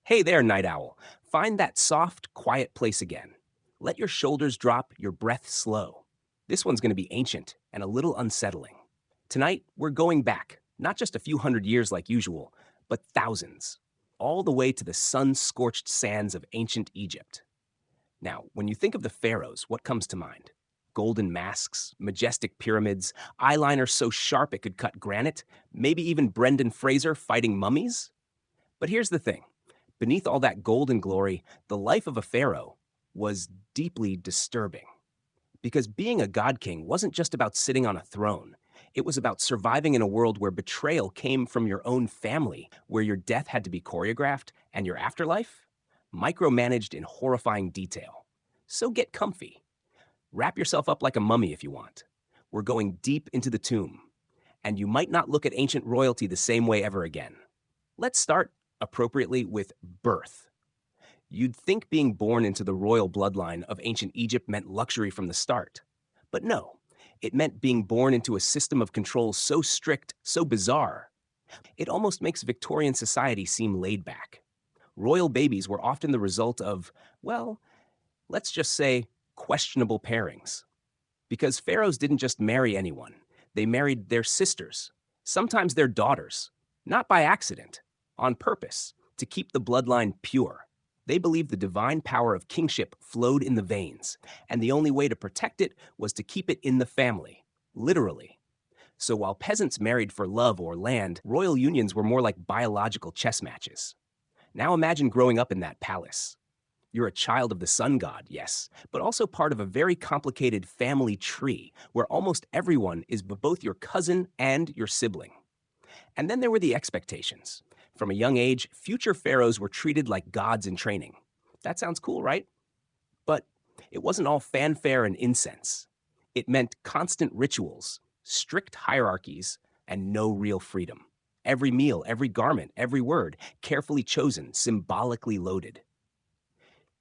Hey there, night owl. Find that soft, quiet place again. Let your shoulders drop, your breath slow. This one's going to be ancient and a little unsettling. Tonight, we're going back, not just a few hundred years like usual, but thousands, all the way to the sun-scorched sands of ancient Egypt. Now, when you think of the pharaohs, what comes to mind? Golden masks, majestic pyramids, eyeliner so sharp it could cut granite, maybe even Brendan Fraser fighting mummies? But here's the thing. Beneath all that gold and glory, the life of a pharaoh was deeply disturbing. Because being a god king wasn't just about sitting on a throne. It was about surviving in a world where betrayal came from your own family, where your death had to be choreographed, and your afterlife micromanaged in horrifying detail. So get comfy. Wrap yourself up like a mummy if you want. We're going deep into the tomb, and you might not look at ancient royalty the same way ever again. Let's start appropriately with birth. You'd think being born into the royal bloodline of ancient Egypt meant luxury from the start. But no, it meant being born into a system of control so strict, so bizarre. It almost makes Victorian society seem laid back. Royal babies were often the result of, well, let's just say, questionable pairings. Because pharaohs didn't just marry anyone, they married their sisters, sometimes their daughters, not by accident, on purpose, to keep the bloodline pure. They believed the divine power of kingship flowed in the veins, and the only way to protect it was to keep it in the family, literally. So while peasants married for love or land, royal unions were more like biological chess matches. Now imagine growing up in that palace. You're a child of the sun god, yes, but also part of a very complicated family tree where almost everyone is both your cousin and your sibling. And then there were the expectations. From a young age, future pharaohs were treated like gods in training. That sounds cool, right? But it wasn't all fanfare and incense. It meant constant rituals, strict hierarchies, and no real freedom. Every meal, every garment, every word, carefully chosen, symbolically loaded.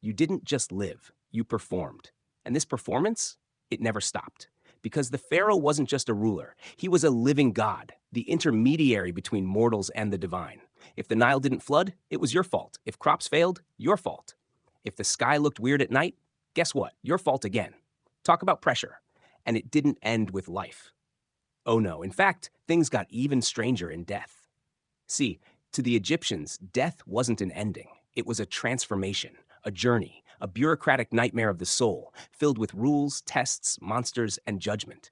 You didn't just live, you performed. And this performance, it never stopped. Because the pharaoh wasn't just a ruler, he was a living god, the intermediary between mortals and the divine. If the Nile didn't flood, it was your fault. If crops failed, your fault. If the sky looked weird at night, guess what? Your fault again. Talk about pressure. And it didn't end with life. Oh no, in fact, things got even stranger in death. See, to the Egyptians, death wasn't an ending. It was a transformation, a journey, a bureaucratic nightmare of the soul, filled with rules, tests, monsters, and judgment.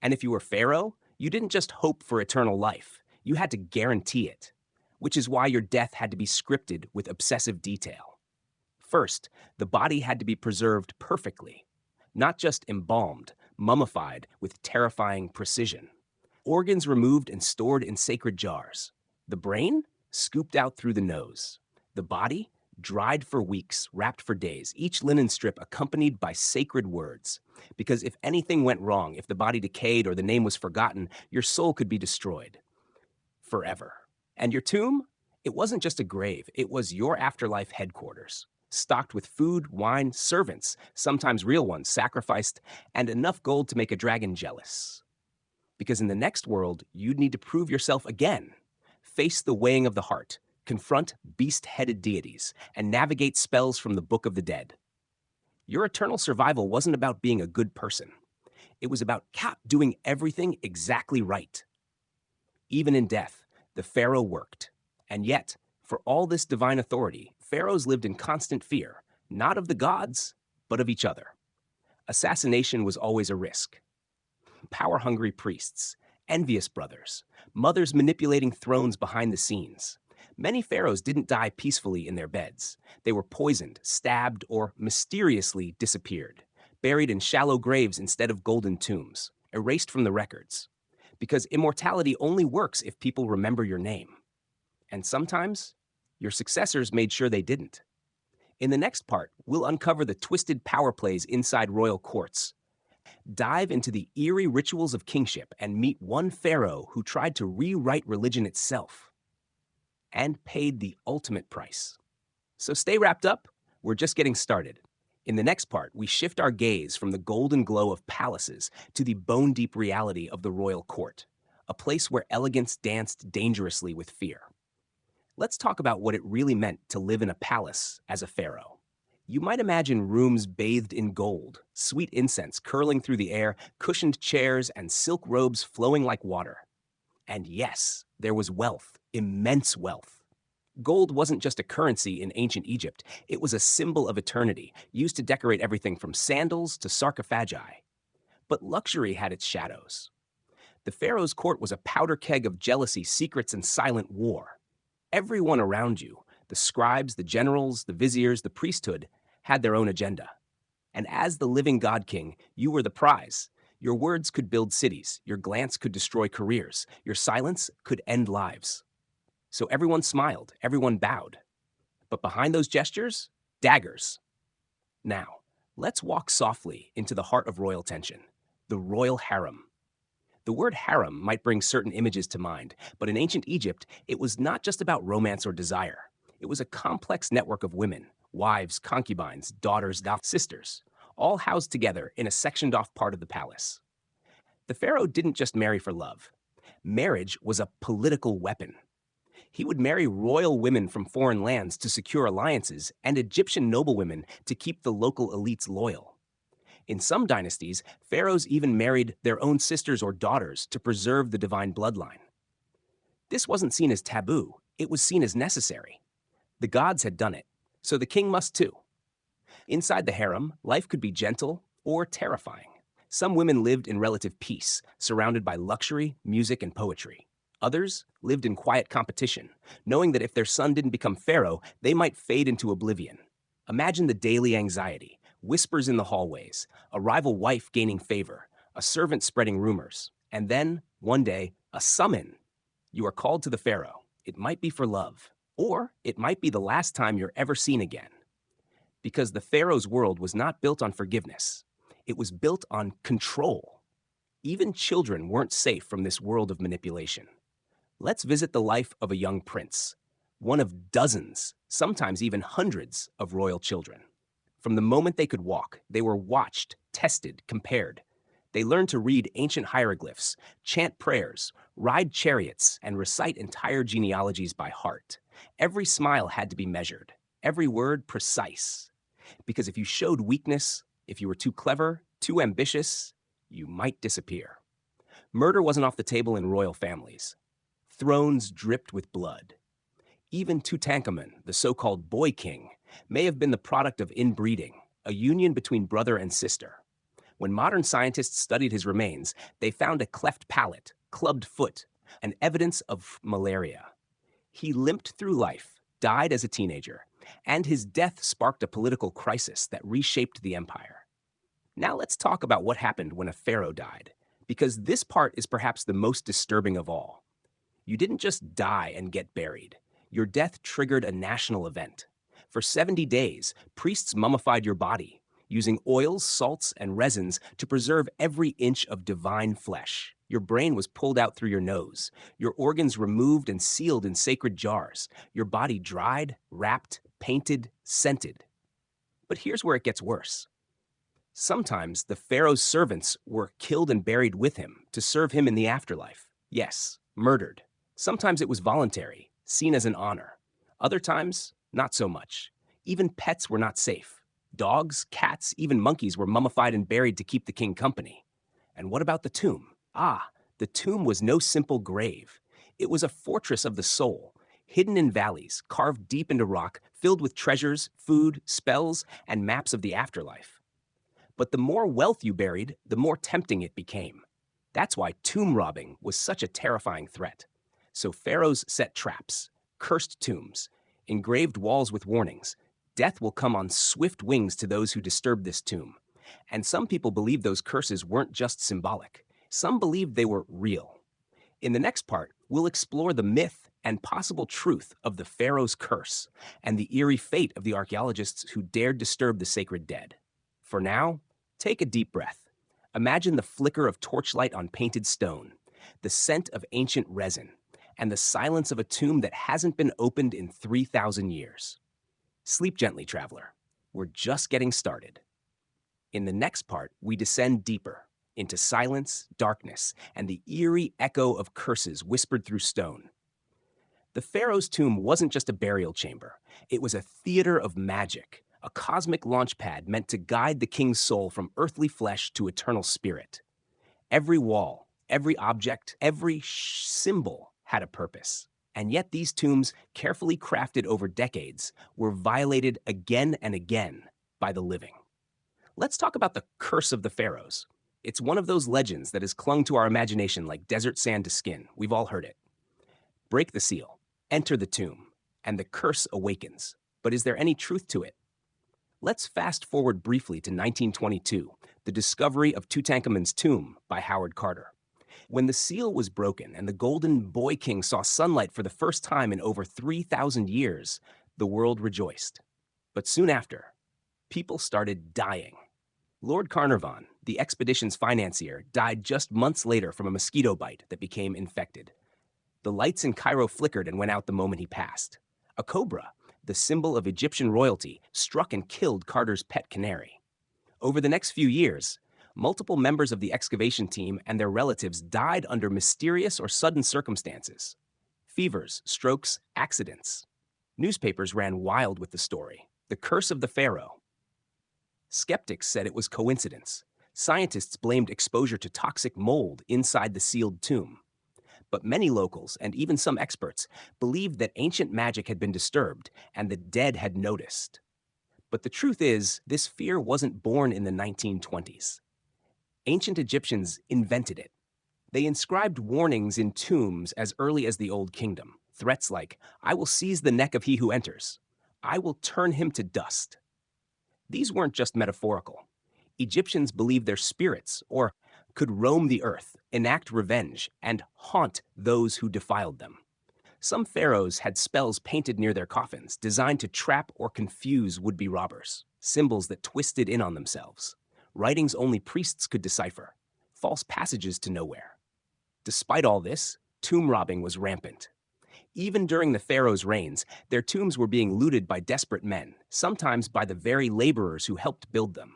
And if you were pharaoh, you didn't just hope for eternal life. You had to guarantee it, which is why your death had to be scripted with obsessive detail. First, the body had to be preserved perfectly, not just embalmed, mummified with terrifying precision. Organs removed and stored in sacred jars. The brain, scooped out through the nose. The body, dried for weeks, wrapped for days, each linen strip accompanied by sacred words. Because if anything went wrong, if the body decayed or the name was forgotten, your soul could be destroyed. Forever. And your tomb? It wasn't just a grave, it was your afterlife headquarters. Stocked with food, wine, servants, sometimes real ones, sacrificed, and enough gold to make a dragon jealous. Because in the next world, you'd need to prove yourself again. Face the weighing of the heart, confront beast-headed deities, and navigate spells from the Book of the Dead. Your eternal survival wasn't about being a good person. It was about doing everything exactly right. Even in death, the pharaoh worked. And yet, for all this divine authority, pharaohs lived in constant fear, not of the gods, but of each other. Assassination was always a risk. Power-hungry priests, envious brothers, mothers manipulating thrones behind the scenes. Many pharaohs didn't die peacefully in their beds. They were poisoned, stabbed, or mysteriously disappeared, buried in shallow graves instead of golden tombs, erased from the records. Because immortality only works if people remember your name. And sometimes, your successors made sure they didn't. In the next part, we'll uncover the twisted power plays inside royal courts, dive into the eerie rituals of kingship, and meet one pharaoh who tried to rewrite religion itself and paid the ultimate price. So stay wrapped up, we're just getting started. In the next part, we shift our gaze from the golden glow of palaces to the bone-deep reality of the royal court, a place where elegance danced dangerously with fear. Let's talk about what it really meant to live in a palace as a pharaoh. You might imagine rooms bathed in gold, sweet incense curling through the air, cushioned chairs, and silk robes flowing like water. And yes, there was wealth, immense wealth. Gold wasn't just a currency in ancient Egypt, it was a symbol of eternity, used to decorate everything from sandals to sarcophagi. But luxury had its shadows. The pharaoh's court was a powder keg of jealousy, secrets, and silent war. Everyone around you, the scribes, the generals, the viziers, the priesthood, had their own agenda. And as the living god king, you were the prize. Your words could build cities, your glance could destroy careers, your silence could end lives. So everyone smiled, everyone bowed. But behind those gestures, daggers. Now, let's walk softly into the heart of royal tension, the royal harem. The word harem might bring certain images to mind, but in ancient Egypt, it was not just about romance or desire. It was a complex network of women, wives, concubines, daughters, sisters, all housed together in a sectioned off part of the palace. The pharaoh didn't just marry for love. Marriage was a political weapon. He would marry royal women from foreign lands to secure alliances and Egyptian noblewomen to keep the local elites loyal. In some dynasties, pharaohs even married their own sisters or daughters to preserve the divine bloodline. This wasn't seen as taboo, it was seen as necessary. The gods had done it, so the king must too. Inside the harem, life could be gentle or terrifying. Some women lived in relative peace, surrounded by luxury, music, and poetry. Others lived in quiet competition, knowing that if their son didn't become pharaoh, they might fade into oblivion. Imagine the daily anxiety, whispers in the hallways, a rival wife gaining favor, a servant spreading rumors, and then, one day, a summon. You are called to the pharaoh. It might be for love, or it might be the last time you're ever seen again. Because the pharaoh's world was not built on forgiveness. It was built on control. Even children weren't safe from this world of manipulation. Let's visit the life of a young prince, one of dozens, sometimes even hundreds, of royal children. From the moment they could walk, they were watched, tested, compared. They learned to read ancient hieroglyphs, chant prayers, ride chariots, and recite entire genealogies by heart. Every smile had to be measured, every word precise. Because if you showed weakness, if you were too clever, too ambitious, you might disappear. Murder wasn't off the table in royal families. Thrones dripped with blood. Even Tutankhamun, the so-called boy king, may have been the product of inbreeding, a union between brother and sister. When modern scientists studied his remains, they found a cleft palate, clubbed foot, and evidence of malaria. He limped through life, died as a teenager, and his death sparked a political crisis that reshaped the empire. Now let's talk about what happened when a pharaoh died, because this part is perhaps the most disturbing of all. You didn't just die and get buried. Your death triggered a national event. For 70 days, priests mummified your body, using oils, salts, and resins to preserve every inch of divine flesh. Your brain was pulled out through your nose, your organs removed and sealed in sacred jars, your body dried, wrapped, painted, scented. But here's where it gets worse. Sometimes the pharaoh's servants were killed and buried with him to serve him in the afterlife. Yes, murdered. Sometimes it was voluntary, seen as an honor. Other times, not so much. Even pets were not safe. Dogs, cats, even monkeys were mummified and buried to keep the king company. And what about the tomb? The tomb was no simple grave. It was a fortress of the soul, hidden in valleys, carved deep into rock, filled with treasures, food, spells, and maps of the afterlife. But the more wealth you buried, the more tempting it became. That's why tomb robbing was such a terrifying threat. So pharaohs set traps, cursed tombs, engraved walls with warnings. Death will come on swift wings to those who disturb this tomb. And some people believe those curses weren't just symbolic. Some believed they were real. In the next part, we'll explore the myth and possible truth of the pharaoh's curse and the eerie fate of the archaeologists who dared disturb the sacred dead. For now, take a deep breath. Imagine the flicker of torchlight on painted stone, the scent of ancient resin, and the silence of a tomb that hasn't been opened in 3,000 years. Sleep gently, traveler. We're just getting started. In the next part, we descend deeper into silence, darkness, and the eerie echo of curses whispered through stone. The pharaoh's tomb wasn't just a burial chamber, it was a theater of magic, a cosmic launchpad meant to guide the king's soul from earthly flesh to eternal spirit. Every wall, every object, every symbol had a purpose. And yet these tombs, carefully crafted over decades, were violated again and again by the living. Let's talk about the curse of the pharaohs. It's one of those legends that has clung to our imagination like desert sand to skin. We've all heard it. Break the seal, enter the tomb, and the curse awakens. But is there any truth to it? Let's fast forward briefly to 1922, the discovery of Tutankhamun's tomb by Howard Carter. When the seal was broken and the golden boy king saw sunlight for the first time in over 3,000 years, the world rejoiced. But soon after, people started dying. Lord Carnarvon, the expedition's financier, died just months later from a mosquito bite that became infected. The lights in Cairo flickered and went out the moment he passed. A cobra, the symbol of Egyptian royalty, struck and killed Carter's pet canary. Over the next few years, multiple members of the excavation team and their relatives died under mysterious or sudden circumstances. Fevers, strokes, accidents. Newspapers ran wild with the story. The curse of the pharaoh. Skeptics said it was coincidence. Scientists blamed exposure to toxic mold inside the sealed tomb. But many locals, and even some experts, believed that ancient magic had been disturbed and the dead had noticed. But the truth is, this fear wasn't born in the 1920s. Ancient Egyptians invented it. They inscribed warnings in tombs as early as the Old Kingdom. Threats like, "I will seize the neck of he who enters. I will turn him to dust." These weren't just metaphorical. Egyptians believed their spirits, or could roam the earth, enact revenge, and haunt those who defiled them. Some pharaohs had spells painted near their coffins, designed to trap or confuse would-be robbers, symbols that twisted in on themselves, writings only priests could decipher, false passages to nowhere. Despite all this, tomb robbing was rampant. Even during the pharaohs' reigns, their tombs were being looted by desperate men, sometimes by the very laborers who helped build them.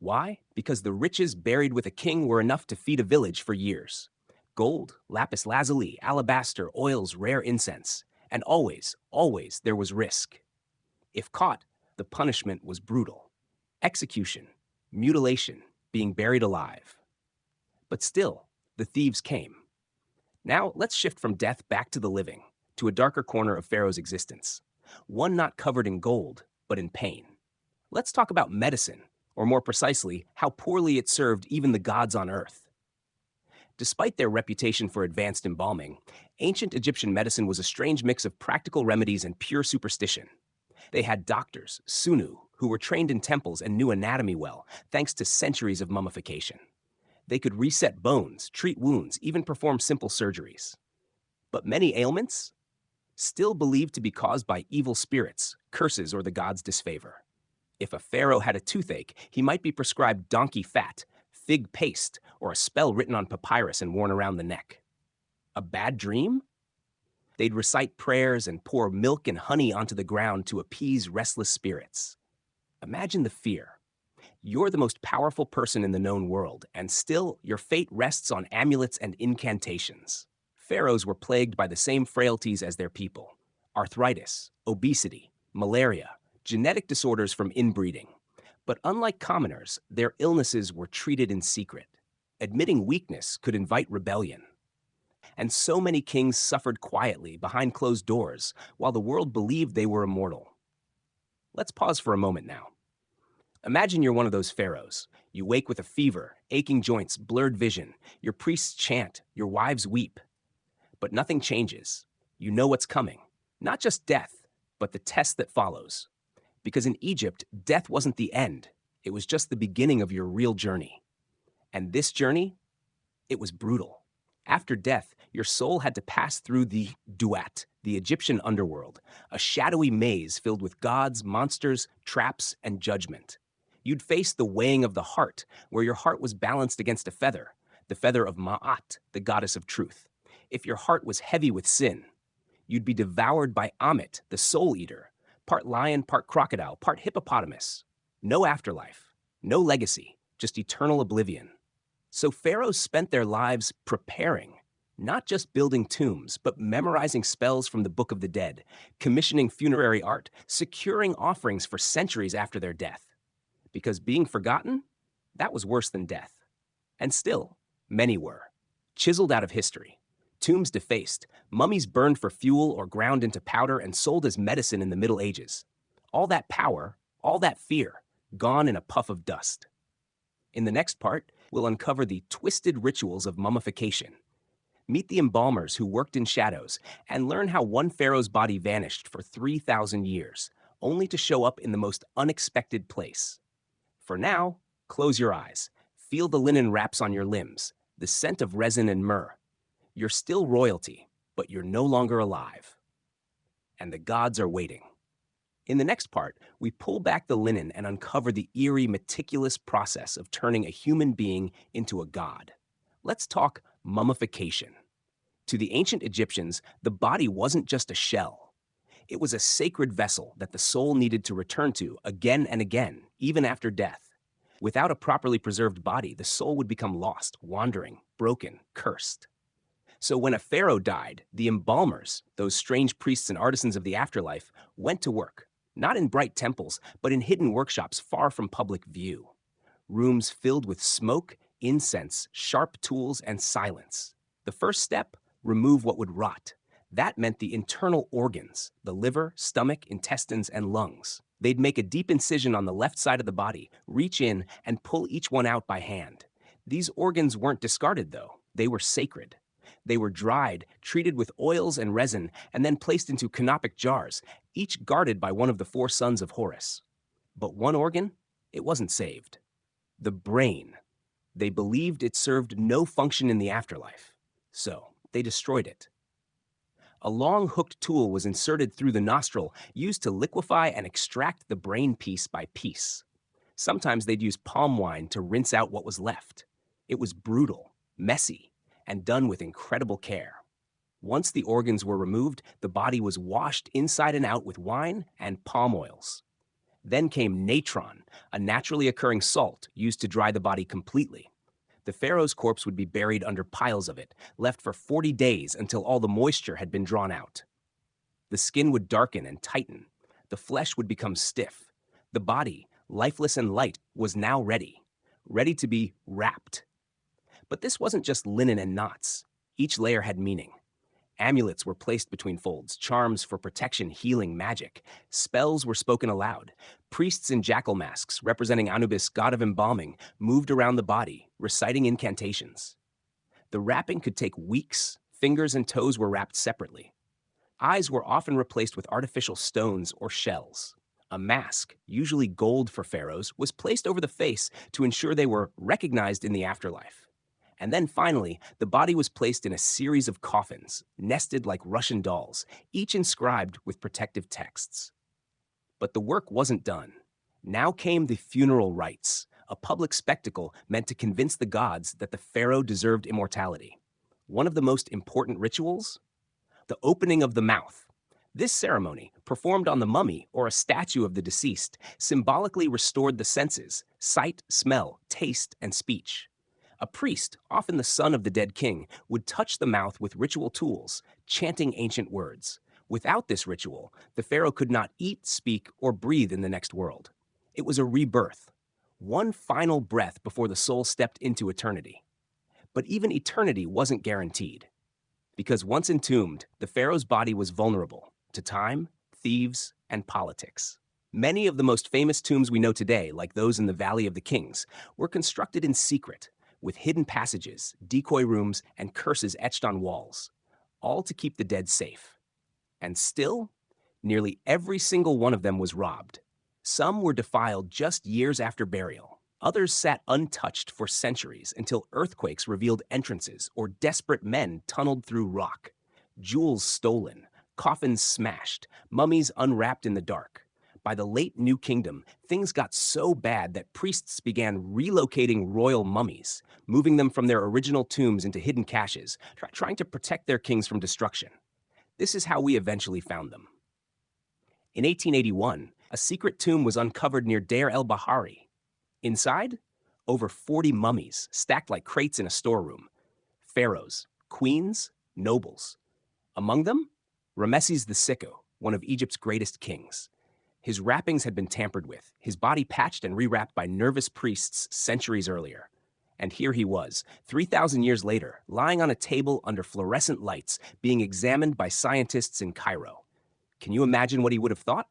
Why? Because the riches buried with a king were enough to feed a village for years. Gold, lapis lazuli, alabaster, oils, rare incense. And always, always there was risk. If caught, the punishment was brutal. Execution, mutilation, being buried alive. But still, the thieves came. Now let's shift from death back to the living, to a darker corner of Pharaoh's existence. One not covered in gold, but in pain. Let's talk about medicine, or more precisely, how poorly it served even the gods on earth. Despite their reputation for advanced embalming, ancient Egyptian medicine was a strange mix of practical remedies and pure superstition. They had doctors, sunu, who were trained in temples and knew anatomy well, thanks to centuries of mummification. They could reset bones, treat wounds, even perform simple surgeries. But many ailments? Still believed to be caused by evil spirits, curses, or the gods' disfavor. If a pharaoh had a toothache, he might be prescribed donkey fat, fig paste, or a spell written on papyrus and worn around the neck. A bad dream? They'd recite prayers and pour milk and honey onto the ground to appease restless spirits. Imagine the fear. You're the most powerful person in the known world, and still your fate rests on amulets and incantations. Pharaohs were plagued by the same frailties as their people: arthritis, obesity, malaria, genetic disorders from inbreeding. But unlike commoners, their illnesses were treated in secret. Admitting weakness could invite rebellion. And so many kings suffered quietly behind closed doors while the world believed they were immortal. Let's pause for a moment now. Imagine you're one of those pharaohs. You wake with a fever, aching joints, blurred vision. Your priests chant, your wives weep. But nothing changes. You know what's coming. Not just death, but the test that follows. Because in Egypt, death wasn't the end. It was just the beginning of your real journey. And this journey, it was brutal. After death, your soul had to pass through the duat, the Egyptian underworld, a shadowy maze filled with gods, monsters, traps, and judgment. You'd face the weighing of the heart, where your heart was balanced against a feather, the feather of Ma'at, the goddess of truth. If your heart was heavy with sin, you'd be devoured by Ammit, the soul eater, part lion, part crocodile, part hippopotamus. No afterlife, no legacy, just eternal oblivion. So pharaohs spent their lives preparing, Not just building tombs, but memorizing spells from the Book of the Dead, commissioning funerary art, securing offerings for centuries after their death. Because being forgotten, that was worse than death. And still, many were. Chiseled out of history, tombs defaced, mummies burned for fuel or ground into powder and sold as medicine in the Middle Ages. All that power, all that fear, gone in a puff of dust. In the next part, we'll uncover the twisted rituals of mummification. Meet the embalmers who worked in shadows and learn how one pharaoh's body vanished for 3,000 years, only to show up in the most unexpected place. For now, close your eyes. Feel the linen wraps on your limbs, the scent of resin and myrrh. You're still royalty, but you're no longer alive. And the gods are waiting. In the next part, we pull back the linen and uncover the eerie, meticulous process of turning a human being into a god. Let's talk mummification. To the ancient Egyptians, the body wasn't just a shell. It was a sacred vessel that the soul needed to return to again and again, even after death. Without a properly preserved body, the soul would become lost, wandering, broken, cursed. So when a pharaoh died, the embalmers, those strange priests and artisans of the afterlife, went to work, not in bright temples, but in hidden workshops far from public view. Rooms filled with smoke, incense, sharp tools, and silence. The first step, remove what would rot. That meant the internal organs, the liver, stomach, intestines, and lungs. They'd make a deep incision on the left side of the body, reach in, and pull each one out by hand. These organs weren't discarded, though. They were sacred. They were dried, treated with oils and resin, and then placed into canopic jars, each guarded by one of the four sons of Horus. But one organ, it wasn't saved. The brain. They believed it served no function in the afterlife, so they destroyed it. A long hooked tool was inserted through the nostril, used to liquefy and extract the brain piece by piece. Sometimes they'd use palm wine to rinse out what was left. It was brutal, messy, and done with incredible care. Once the organs were removed, the body was washed inside and out with wine and palm oils. Then came natron, a naturally occurring salt used to dry the body completely. The pharaoh's corpse would be buried under piles of it, left for 40 days until all the moisture had been drawn out. The skin would darken and tighten. The flesh would become stiff. The body, lifeless and light, was now ready to be wrapped. But this wasn't just linen and knots. Each layer had meaning. Amulets were placed between folds, charms for protection, healing, magic. Spells were spoken aloud. Priests in jackal masks, representing Anubis, god of embalming, moved around the body, reciting incantations. The wrapping could take weeks. Fingers and toes were wrapped separately. Eyes were often replaced with artificial stones or shells. A mask, usually gold for pharaohs, was placed over the face to ensure they were recognized in the afterlife. And then finally, the body was placed in a series of coffins, nested like Russian dolls, each inscribed with protective texts. But the work wasn't done. Now came the funeral rites, a public spectacle meant to convince the gods that the pharaoh deserved immortality. One of the most important rituals? The opening of the mouth. This ceremony, performed on the mummy or a statue of the deceased, symbolically restored the senses, sight, smell, taste, and speech. A priest, often the son of the dead king, would touch the mouth with ritual tools, chanting ancient words. Without this ritual, the pharaoh could not eat, speak, or breathe in the next world. It was a rebirth, one final breath before the soul stepped into eternity. But even eternity wasn't guaranteed. Because once entombed, the pharaoh's body was vulnerable to time, thieves, and politics. Many of the most famous tombs we know today, like those in the Valley of the Kings, were constructed in secret, with hidden passages, decoy rooms, and curses etched on walls, all to keep the dead safe. And still, nearly every single one of them was robbed. Some were defiled just years after burial. Others sat untouched for centuries until earthquakes revealed entrances or desperate men tunneled through rock. Jewels stolen, coffins smashed, mummies unwrapped in the dark. By the late New Kingdom, things got so bad that priests began relocating royal mummies, moving them from their original tombs into hidden caches, trying to protect their kings from destruction. This is how we eventually found them. In 1881, a secret tomb was uncovered near Deir el-Bahari. Inside, over 40 mummies, stacked like crates in a storeroom. Pharaohs, queens, nobles. Among them, Ramesses II, one of Egypt's greatest kings. His wrappings had been tampered with, his body patched and rewrapped by nervous priests centuries earlier. And here he was, 3,000 years later, lying on a table under fluorescent lights, being examined by scientists in Cairo. Can you imagine what he would have thought?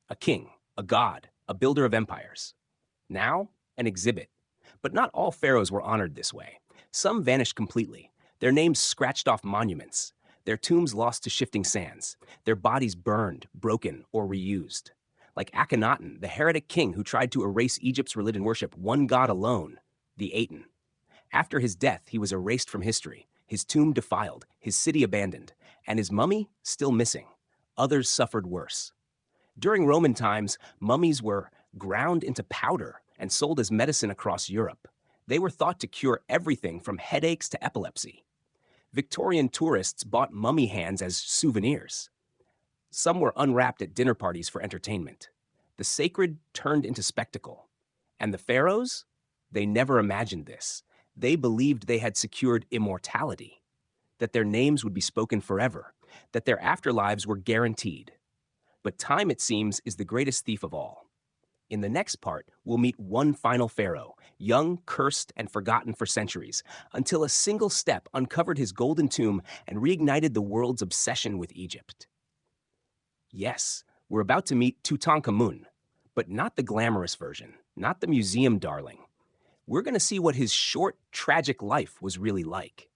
A king, a god, a builder of empires. Now, an exhibit. But not all pharaohs were honored this way. Some vanished completely, their names scratched off monuments, their tombs lost to shifting sands, their bodies burned, broken, or reused. Like Akhenaten, the heretic king who tried to erase Egypt's religion worship one god alone, the Aten. After his death, he was erased from history, his tomb defiled, his city abandoned, and his mummy still missing. Others suffered worse. During Roman times, mummies were ground into powder and sold as medicine across Europe. They were thought to cure everything from headaches to epilepsy. Victorian tourists bought mummy hands as souvenirs. Some were unwrapped at dinner parties for entertainment. The sacred turned into spectacle. And the pharaohs? They never imagined this. They believed they had secured immortality, that their names would be spoken forever, that their afterlives were guaranteed. But time, it seems, is the greatest thief of all. In the next part, we'll meet one final pharaoh, young, cursed, and forgotten for centuries, until a single step uncovered his golden tomb and reignited the world's obsession with Egypt. Yes, we're about to meet Tutankhamun, but not the glamorous version, not the museum darling. We're going to see what his short, tragic life was really like.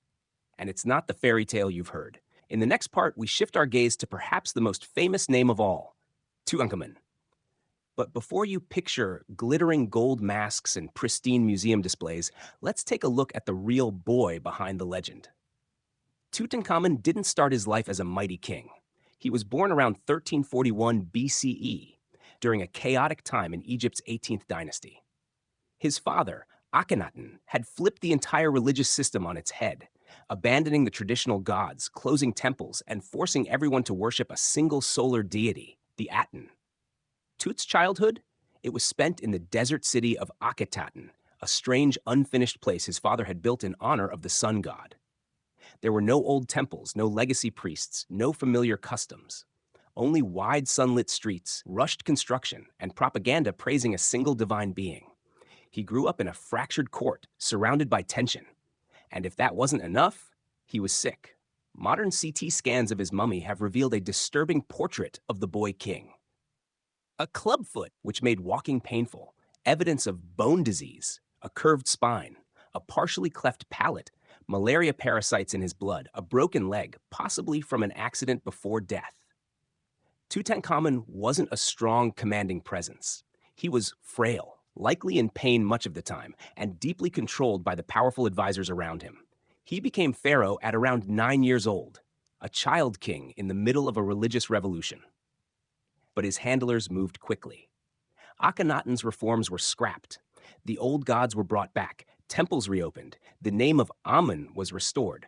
And it's not the fairy tale you've heard. In the next part, we shift our gaze to perhaps the most famous name of all, Tutankhamun. But before you picture glittering gold masks and pristine museum displays, let's take a look at the real boy behind the legend. Tutankhamun didn't start his life as a mighty king. He was born around 1341 BCE, during a chaotic time in Egypt's 18th dynasty. His father, Akhenaten, had flipped the entire religious system on its head, abandoning the traditional gods, closing temples, and forcing everyone to worship a single solar deity, the Aten. Tut's childhood? It was spent in the desert city of Akhetaten, a strange, unfinished place his father had built in honor of the sun god. There were no old temples, no legacy priests, no familiar customs. Only wide sunlit streets, rushed construction, and propaganda praising a single divine being. He grew up in a fractured court, surrounded by tension. And if that wasn't enough, he was sick. Modern CT scans of his mummy have revealed a disturbing portrait of the boy king. A clubfoot, which made walking painful, evidence of bone disease, a curved spine, a partially cleft palate, malaria parasites in his blood, a broken leg, possibly from an accident before death. Tutankhamun wasn't a strong, commanding presence. He was frail, likely in pain much of the time, and deeply controlled by the powerful advisors around him. He became pharaoh at around 9 years old, a child king in the middle of a religious revolution. But his handlers moved quickly. Akhenaten's reforms were scrapped. The old gods were brought back, temples reopened, the name of Amun was restored.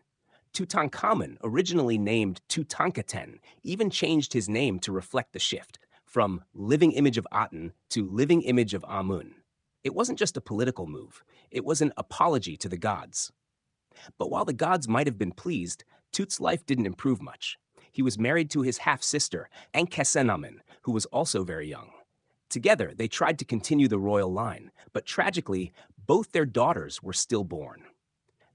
Tutankhamun, originally named Tutankhaten, even changed his name to reflect the shift, from living image of Aten to living image of Amun. It wasn't just a political move, it was an apology to the gods. But while the gods might have been pleased, Tut's life didn't improve much. He was married to his half-sister, Ankhesenamun, who was also very young. Together, they tried to continue the royal line, but tragically, both their daughters were stillborn.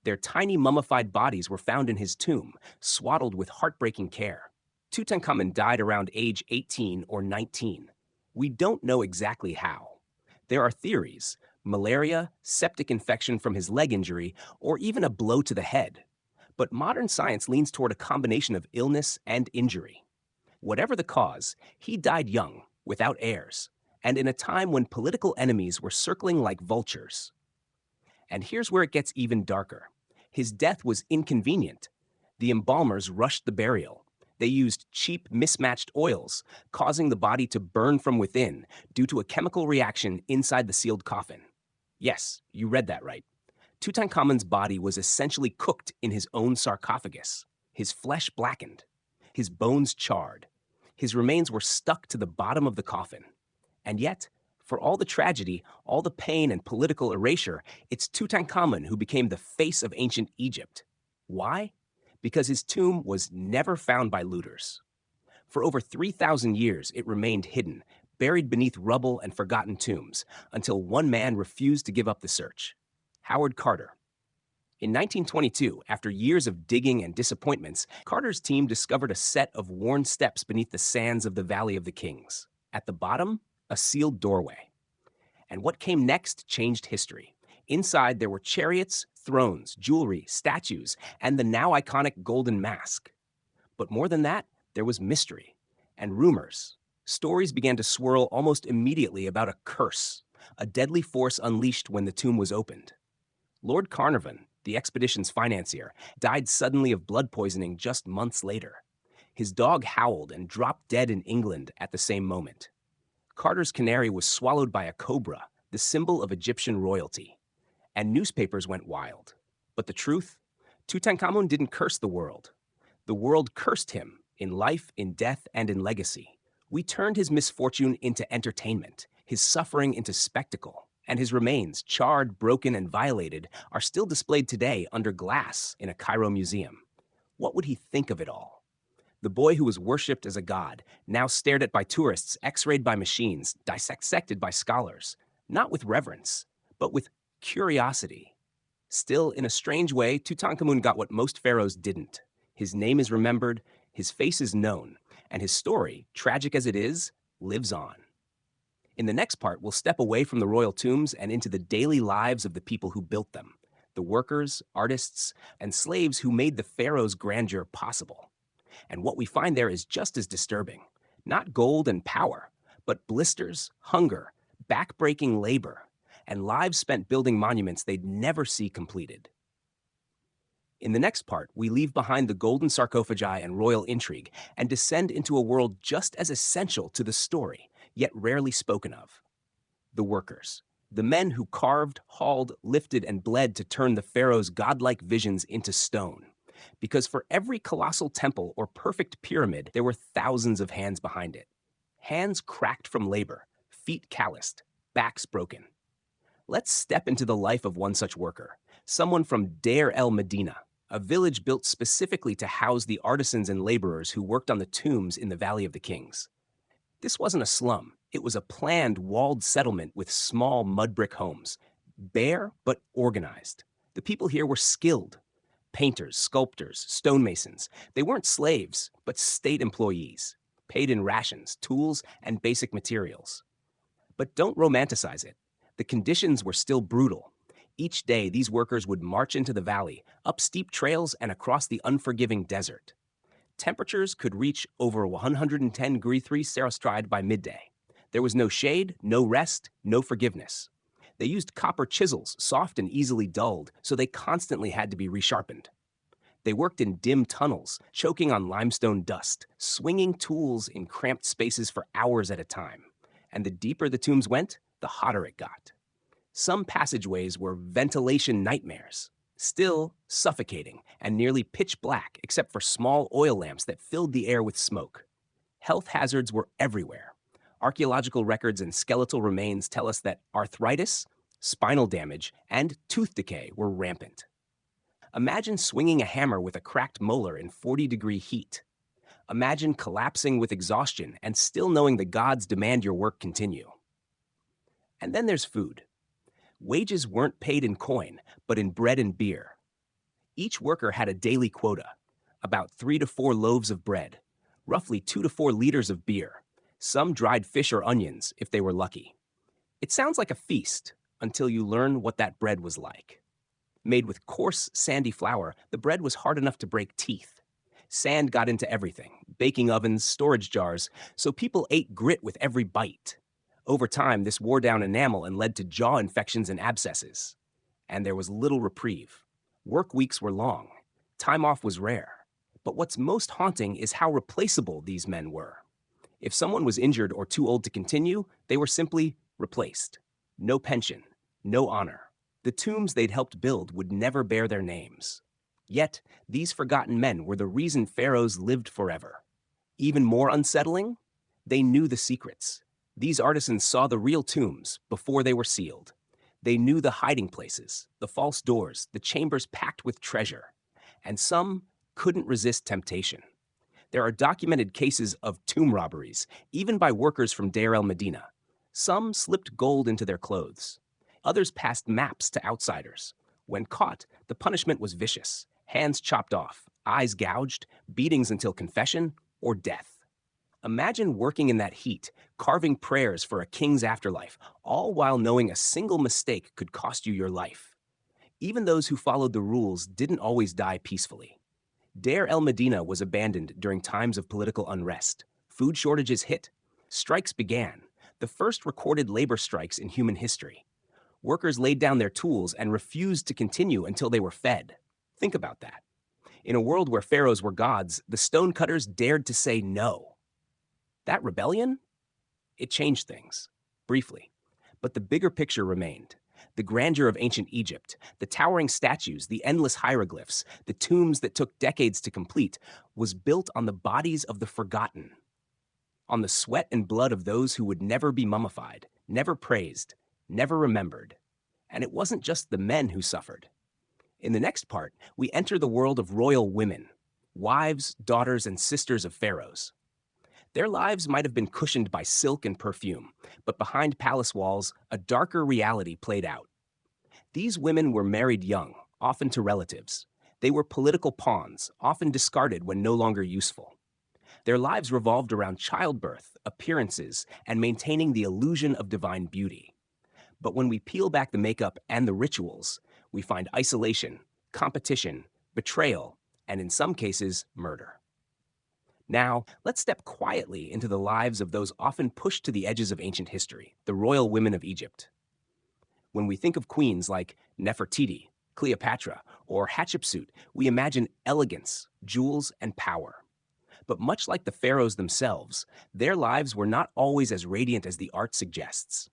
Their tiny mummified bodies were found in his tomb, swaddled with heartbreaking care. Tutankhamun died around age 18 or 19. We don't know exactly how. There are theories: malaria, septic infection from his leg injury, or even a blow to the head. But modern science leans toward a combination of illness and injury. Whatever the cause, he died young, without heirs, and in a time when political enemies were circling like vultures. And here's where it gets even darker. His death was inconvenient. The embalmers rushed the burial. They used cheap, mismatched oils, causing the body to burn from within due to a chemical reaction inside the sealed coffin. Yes, you read that right. Tutankhamun's body was essentially cooked in his own sarcophagus, his flesh blackened, his bones charred. His remains were stuck to the bottom of the coffin. And yet, for all the tragedy, all the pain and political erasure, it's Tutankhamun who became the face of ancient Egypt. Why? Because his tomb was never found by looters. For over 3,000 years, it remained hidden, buried beneath rubble and forgotten tombs, until one man refused to give up the search: Howard Carter. In 1922, after years of digging and disappointments, Carter's team discovered a set of worn steps beneath the sands of the Valley of the Kings. At the bottom, a sealed doorway. And what came next changed history. Inside, there were chariots, thrones, jewelry, statues, and the now iconic golden mask. But more than that, there was mystery and rumors. Stories began to swirl almost immediately about a curse, a deadly force unleashed when the tomb was opened. Lord Carnarvon, the expedition's financier, died suddenly of blood poisoning just months later. His dog howled and dropped dead in England at the same moment. Carter's canary was swallowed by a cobra, the symbol of Egyptian royalty. And newspapers went wild. But the truth? Tutankhamun didn't curse the world. The world cursed him, in life, in death, and in legacy. We turned his misfortune into entertainment, his suffering into spectacle, and his remains, charred, broken, and violated, are still displayed today under glass in a Cairo museum. What would he think of it all? The boy who was worshipped as a god, now stared at by tourists, x-rayed by machines, dissected by scholars, not with reverence, but with curiosity. Still, in a strange way, Tutankhamun got what most pharaohs didn't. His name is remembered, his face is known, and his story, tragic as it is, lives on. In the next part, we'll step away from the royal tombs and into the daily lives of the people who built them, the workers, artists, and slaves who made the pharaoh's grandeur possible. And what we find there is just as disturbing. Not gold and power, but blisters, hunger, back-breaking labor, and lives spent building monuments they'd never see completed. In the next part, we leave behind the golden sarcophagi and royal intrigue and descend into a world just as essential to the story, yet rarely spoken of: the workers. The men who carved, hauled, lifted, and bled to turn the pharaoh's godlike visions into stone. Because for every colossal temple or perfect pyramid, there were thousands of hands behind it. Hands cracked from labor, feet calloused, backs broken. Let's step into the life of one such worker, someone from Deir el Medina, a village built specifically to house the artisans and laborers who worked on the tombs in the Valley of the Kings. This wasn't a slum. It was a planned, walled settlement with small mud brick homes, bare but organized. The people here were skilled. Painters, sculptors, stonemasons. They weren't slaves, but state employees, paid in rations, tools, and basic materials. But don't romanticize it. The conditions were still brutal. Each day, these workers would march into the valley, up steep trails and across the unforgiving desert. Temperatures could reach over 110 degrees Celsius by midday. There was no shade, no rest, no forgiveness. They used copper chisels, soft and easily dulled, so they constantly had to be resharpened. They worked in dim tunnels, choking on limestone dust, swinging tools in cramped spaces for hours at a time. And the deeper the tombs went, the hotter it got. Some passageways were ventilation nightmares, still suffocating and nearly pitch black except for small oil lamps that filled the air with smoke. Health hazards were everywhere. Archaeological records and skeletal remains tell us that arthritis, spinal damage, and tooth decay were rampant. Imagine swinging a hammer with a cracked molar in 40-degree heat. Imagine collapsing with exhaustion and still knowing the gods demand your work continue. And then there's food. Wages weren't paid in coin, but in bread and beer. Each worker had a daily quota, about 3 to 4 loaves of bread, roughly 2 to 4 liters of beer, some dried fish or onions if they were lucky. It sounds like a feast until you learn what that bread was like. Made with coarse, sandy flour, the bread was hard enough to break teeth. Sand got into everything, baking ovens, storage jars, so people ate grit with every bite. Over time, this wore down enamel and led to jaw infections and abscesses. And there was little reprieve. Work weeks were long. Time off was rare. But what's most haunting is how replaceable these men were. If someone was injured or too old to continue, they were simply replaced. No pension, no honor. The tombs they'd helped build would never bear their names. Yet, these forgotten men were the reason pharaohs lived forever. Even more unsettling, they knew the secrets. These artisans saw the real tombs before they were sealed. They knew the hiding places, the false doors, the chambers packed with treasure. and some couldn't resist temptation. There are documented cases of tomb robberies, even by workers from Deir el-Medina. Some slipped gold into their clothes. Others passed maps to outsiders. When caught, the punishment was vicious: hands chopped off, eyes gouged, beatings until confession, or death. Imagine working in that heat, carving prayers for a king's afterlife, all while knowing a single mistake could cost you your life. Even those who followed the rules didn't always die peacefully. Deir el-Medina was abandoned during times of political unrest. Food shortages hit. Strikes began, the first recorded labor strikes in human history. Workers laid down their tools and refused to continue until they were fed. Think about that. In a world where pharaohs were gods, the stonecutters dared to say no. That rebellion? It changed things, briefly. But the bigger picture remained. The grandeur of ancient Egypt, the towering statues, the endless hieroglyphs, the tombs that took decades to complete, was built on the bodies of the forgotten, on the sweat and blood of those who would never be mummified, never praised, never remembered. And it wasn't just the men who suffered. In the next part, we enter the world of royal women, wives, daughters, and sisters of pharaohs. Their lives might have been cushioned by silk and perfume, but behind palace walls, a darker reality played out. These women were married young, often to relatives. They were political pawns, often discarded when no longer useful. Their lives revolved around childbirth, appearances, and maintaining the illusion of divine beauty. But when we peel back the makeup and the rituals, we find isolation, competition, betrayal, and in some cases, murder. Now, let's step quietly into the lives of those often pushed to the edges of ancient history, the royal women of Egypt. When we think of queens like Nefertiti, Cleopatra, or Hatshepsut, we imagine elegance, jewels, and power. But much like the pharaohs themselves, their lives were not always as radiant as the art suggests.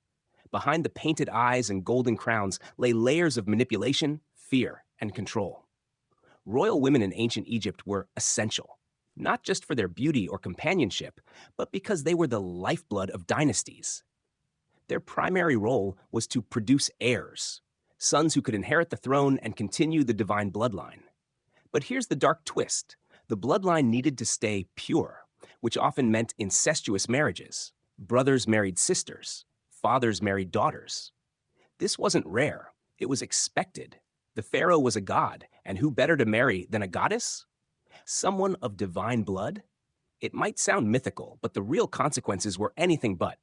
Behind the painted eyes and golden crowns lay layers of manipulation, fear, and control. Royal women in ancient Egypt were essential, not just for their beauty or companionship, but because they were the lifeblood of dynasties. Their primary role was to produce heirs, sons who could inherit the throne and continue the divine bloodline. But here's the dark twist. The bloodline needed to stay pure, which often meant incestuous marriages. Brothers married sisters, fathers married daughters. This wasn't rare, it was expected. The pharaoh was a god, and who better to marry than a goddess? Someone of divine blood? It might sound mythical, but the real consequences were anything but.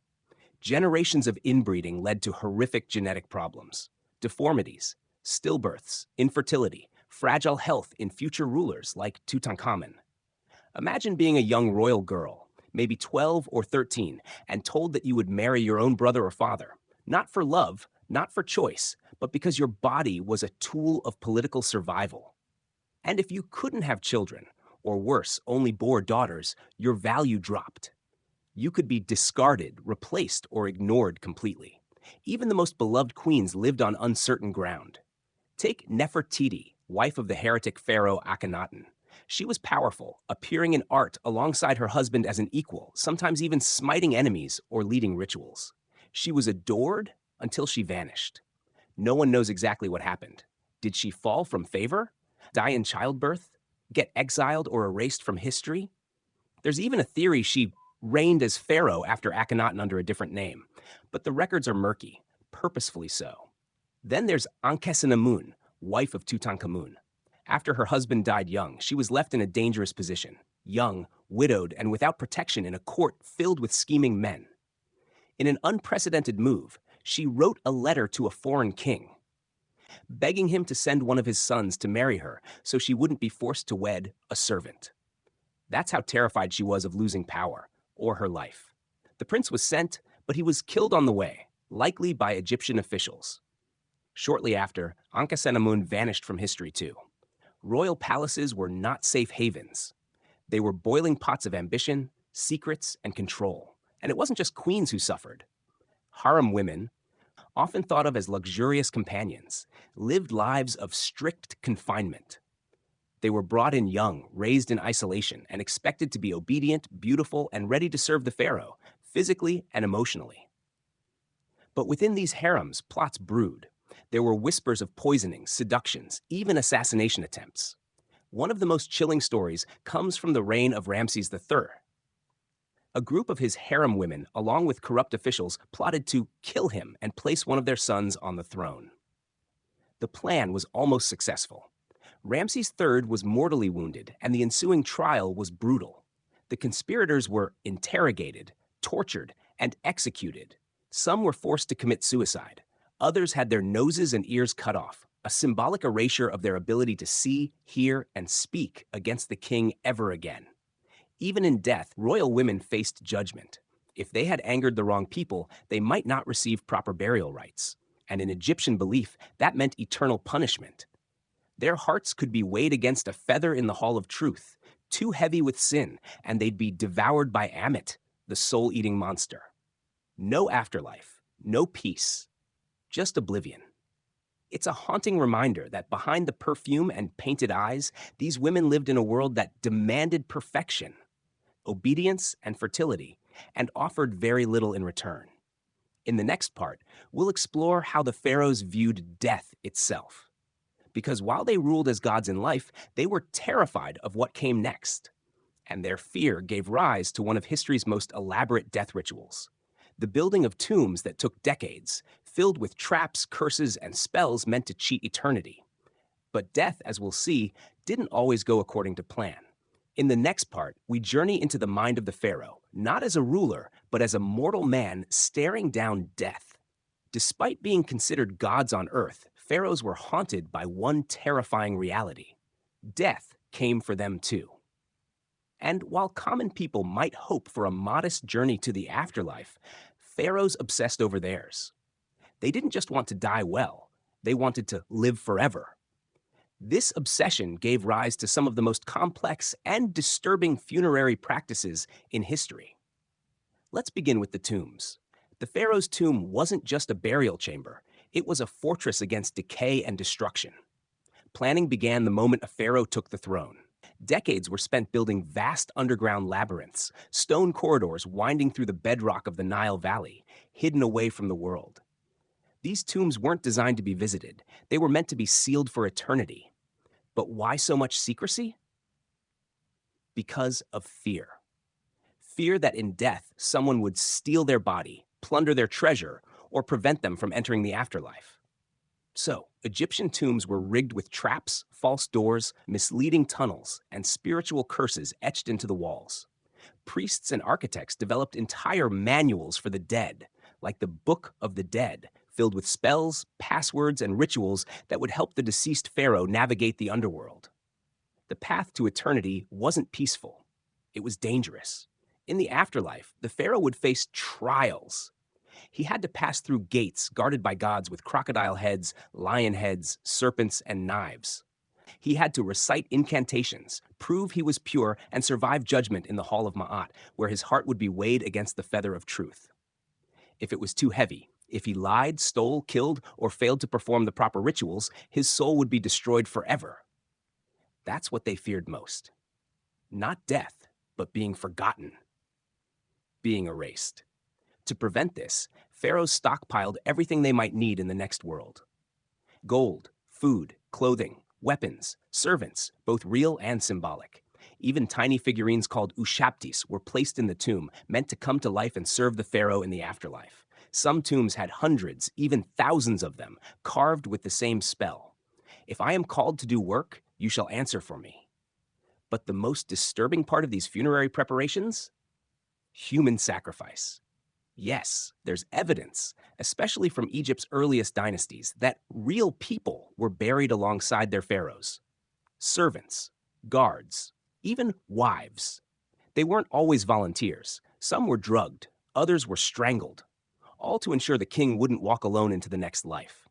Generations of inbreeding led to horrific genetic problems, deformities, stillbirths, infertility, fragile health in future rulers like Tutankhamun. Imagine being a young royal girl, maybe 12 or 13, and told that you would marry your own brother or father, not for love, not for choice, but because your body was a tool of political survival. And if you couldn't have children, or worse, only bore daughters, your value dropped. You could be discarded, replaced, or ignored completely. Even the most beloved queens lived on uncertain ground. Take Nefertiti, wife of the heretic pharaoh Akhenaten. She was powerful, appearing in art alongside her husband as an equal, sometimes even smiting enemies or leading rituals. She was adored until she vanished. No one knows exactly what happened. Did she fall from favor? Die in childbirth? Get exiled or erased from history? There's even a theory she reigned as pharaoh after Akhenaten under a different name, but the records are murky, purposefully so. Then there's Ankhesenamun, wife of Tutankhamun. After her husband died young, she was left in a dangerous position, young, widowed, and without protection in a court filled with scheming men. In an unprecedented move, she wrote a letter to a foreign king, begging him to send one of his sons to marry her so she wouldn't be forced to wed a servant. That's how terrified she was of losing power, or her life. The prince was sent, but he was killed on the way, likely by Egyptian officials. Shortly after, Ankhesenamun vanished from history too. Royal palaces were not safe havens. They were boiling pots of ambition, secrets, and control. And it wasn't just queens who suffered. Harem women, often thought of as luxurious companions, lived lives of strict confinement. They were brought in young, raised in isolation, and expected to be obedient, beautiful, and ready to serve the pharaoh, physically and emotionally. But within these harems, plots brewed. There were whispers of poisonings, seductions, even assassination attempts. One of the most chilling stories comes from the reign of Ramses III. A group of his harem women, along with corrupt officials, plotted to kill him and place one of their sons on the throne. The plan was almost successful. Ramses III was mortally wounded, and the ensuing trial was brutal. The conspirators were interrogated, tortured, and executed. Some were forced to commit suicide. Others had their noses and ears cut off, a symbolic erasure of their ability to see, hear, and speak against the king ever again. Even in death, royal women faced judgment. If they had angered the wrong people, they might not receive proper burial rites. And in Egyptian belief, that meant eternal punishment. Their hearts could be weighed against a feather in the hall of truth, too heavy with sin, and they'd be devoured by Ammit, the soul-eating monster. No afterlife, no peace, just oblivion. It's a haunting reminder that behind the perfume and painted eyes, these women lived in a world that demanded perfection, obedience, and fertility, and offered very little in return. In the next part, we'll explore how the pharaohs viewed death itself. Because while they ruled as gods in life, they were terrified of what came next. And their fear gave rise to one of history's most elaborate death rituals: the building of tombs that took decades, filled with traps, curses, and spells meant to cheat eternity. But death, as we'll see, didn't always go according to plan. In the next part, we journey into the mind of the pharaoh, not as a ruler, but as a mortal man staring down death. Despite being considered gods on earth, pharaohs were haunted by one terrifying reality: death came for them too. And while common people might hope for a modest journey to the afterlife, pharaohs obsessed over theirs. They didn't just want to die well, they wanted to live forever. This obsession gave rise to some of the most complex and disturbing funerary practices in history. Let's begin with the tombs. The pharaoh's tomb wasn't just a burial chamber, it was a fortress against decay and destruction. Planning began the moment a pharaoh took the throne. Decades were spent building vast underground labyrinths, stone corridors winding through the bedrock of the Nile Valley, hidden away from the world. These tombs weren't designed to be visited, they were meant to be sealed for eternity. But why so much secrecy? Because of fear. Fear that in death, someone would steal their body, plunder their treasure, or prevent them from entering the afterlife. So, Egyptian tombs were rigged with traps, false doors, misleading tunnels, and spiritual curses etched into the walls. Priests and architects developed entire manuals for the dead, like the Book of the Dead, filled with spells, passwords, and rituals that would help the deceased pharaoh navigate the underworld. The path to eternity wasn't peaceful. It was dangerous. In the afterlife, the pharaoh would face trials. He had to pass through gates guarded by gods with crocodile heads, lion heads, serpents, and knives. He had to recite incantations, prove he was pure, and survive judgment in the Hall of Ma'at, where his heart would be weighed against the feather of truth. If it was too heavy, if he lied, stole, killed, or failed to perform the proper rituals, his soul would be destroyed forever. That's what they feared most. Not death, but being forgotten, being erased. To prevent this, pharaohs stockpiled everything they might need in the next world: gold, food, clothing, weapons, servants, both real and symbolic. Even tiny figurines called ushaptis were placed in the tomb, meant to come to life and serve the pharaoh in the afterlife. Some tombs had hundreds, even thousands of them, carved with the same spell. If I am called to do work, you shall answer for me. But the most disturbing part of these funerary preparations? Human sacrifice. Yes, there's evidence, especially from Egypt's earliest dynasties, that real people were buried alongside their pharaohs. Servants, guards, even wives. They weren't always volunteers. Some were drugged, others were strangled, all to ensure the king wouldn't walk alone into the next life.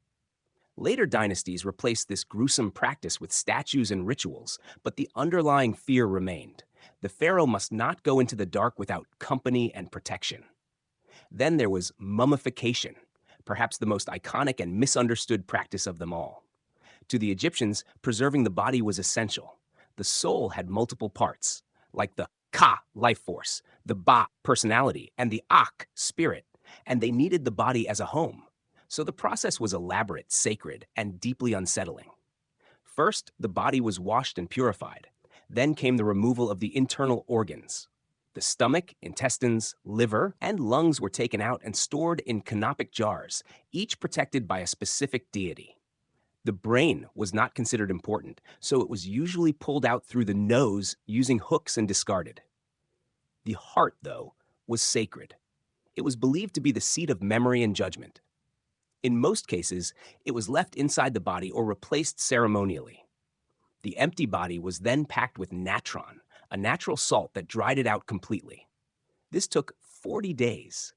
Later dynasties replaced this gruesome practice with statues and rituals, but the underlying fear remained. The pharaoh must not go into the dark without company and protection. Then there was mummification, perhaps the most iconic and misunderstood practice of them all. To the Egyptians, preserving the body was essential. The soul had multiple parts, like the Ka, life force, the Ba, personality, and the Ak, spirit, and they needed the body as a home. So the process was elaborate, sacred, and deeply unsettling. First, the body was washed and purified. Then came the removal of the internal organs. The stomach, intestines, liver, and lungs were taken out and stored in canopic jars, each protected by a specific deity. The brain was not considered important, so it was usually pulled out through the nose using hooks and discarded. The heart, though, was sacred. It was believed to be the seat of memory and judgment. In most cases, it was left inside the body or replaced ceremonially. The empty body was then packed with natron, a natural salt that dried it out completely. This took 40 days.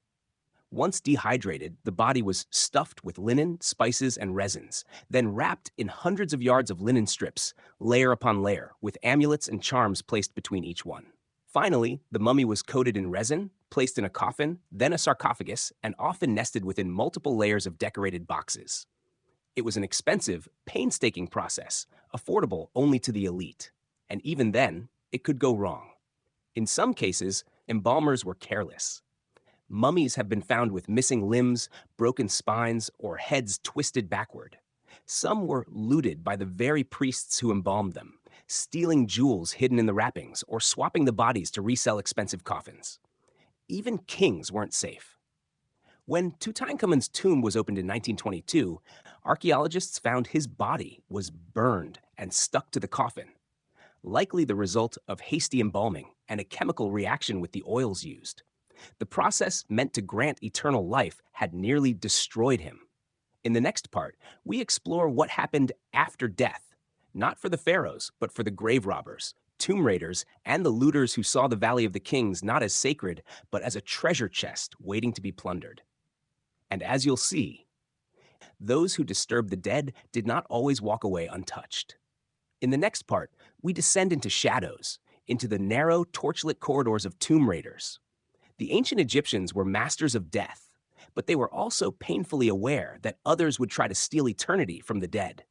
Once dehydrated, the body was stuffed with linen, spices, and resins, then wrapped in hundreds of yards of linen strips, layer upon layer, with amulets and charms placed between each one. Finally, the mummy was coated in resin, placed in a coffin, then a sarcophagus, and often nested within multiple layers of decorated boxes. It was an expensive, painstaking process, affordable only to the elite. And even then, it could go wrong. In some cases, embalmers were careless. Mummies have been found with missing limbs, broken spines, or heads twisted backward. Some were looted by the very priests who embalmed them, stealing jewels hidden in the wrappings or swapping the bodies to resell expensive coffins. Even kings weren't safe. When Tutankhamun's tomb was opened in 1922, archaeologists found his body was burned and stuck to the coffin, likely the result of hasty embalming and a chemical reaction with the oils used. The process meant to grant eternal life had nearly destroyed him. In the next part, we explore what happened after death, not for the pharaohs, but for the grave robbers, tomb raiders, and the looters who saw the Valley of the Kings not as sacred, but as a treasure chest waiting to be plundered. And as you'll see, those who disturbed the dead did not always walk away untouched. In the next part, we descend into shadows, into the narrow, torchlit corridors of tomb raiders. The ancient Egyptians were masters of death, but they were also painfully aware that others would try to steal eternity from the dead.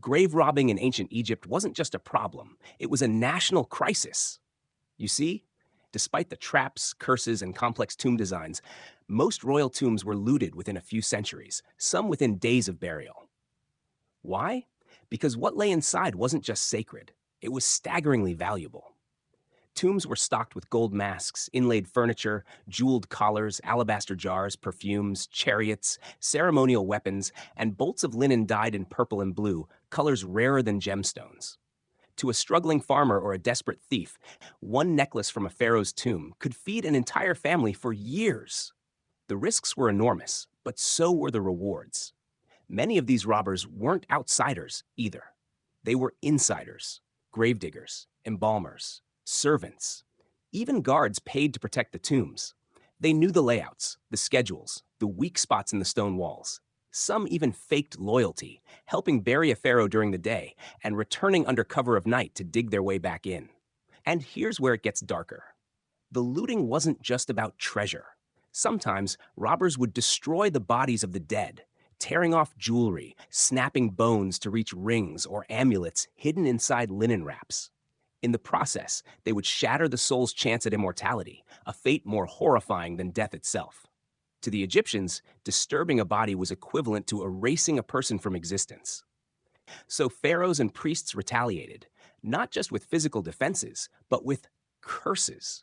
Grave robbing in ancient Egypt wasn't just a problem, it was a national crisis. You see, despite the traps, curses, and complex tomb designs, most royal tombs were looted within a few centuries, some within days of burial. Why? Because what lay inside wasn't just sacred, it was staggeringly valuable. Tombs were stocked with gold masks, inlaid furniture, jeweled collars, alabaster jars, perfumes, chariots, ceremonial weapons, and bolts of linen dyed in purple and blue, colors rarer than gemstones. To a struggling farmer or a desperate thief, one necklace from a pharaoh's tomb could feed an entire family for years. The risks were enormous, but so were the rewards. Many of these robbers weren't outsiders either. They were insiders, gravediggers, embalmers, servants, even guards paid to protect the tombs. They knew the layouts, the schedules, the weak spots in the stone walls. Some even faked loyalty, helping bury a pharaoh during the day and returning under cover of night to dig their way back in. And here's where it gets darker. The looting wasn't just about treasure. Sometimes robbers would destroy the bodies of the dead, tearing off jewelry, snapping bones to reach rings or amulets hidden inside linen wraps. In the process, they would shatter the soul's chance at immortality, a fate more horrifying than death itself. To the Egyptians, disturbing a body was equivalent to erasing a person from existence. So pharaohs and priests retaliated, not just with physical defenses, but with curses.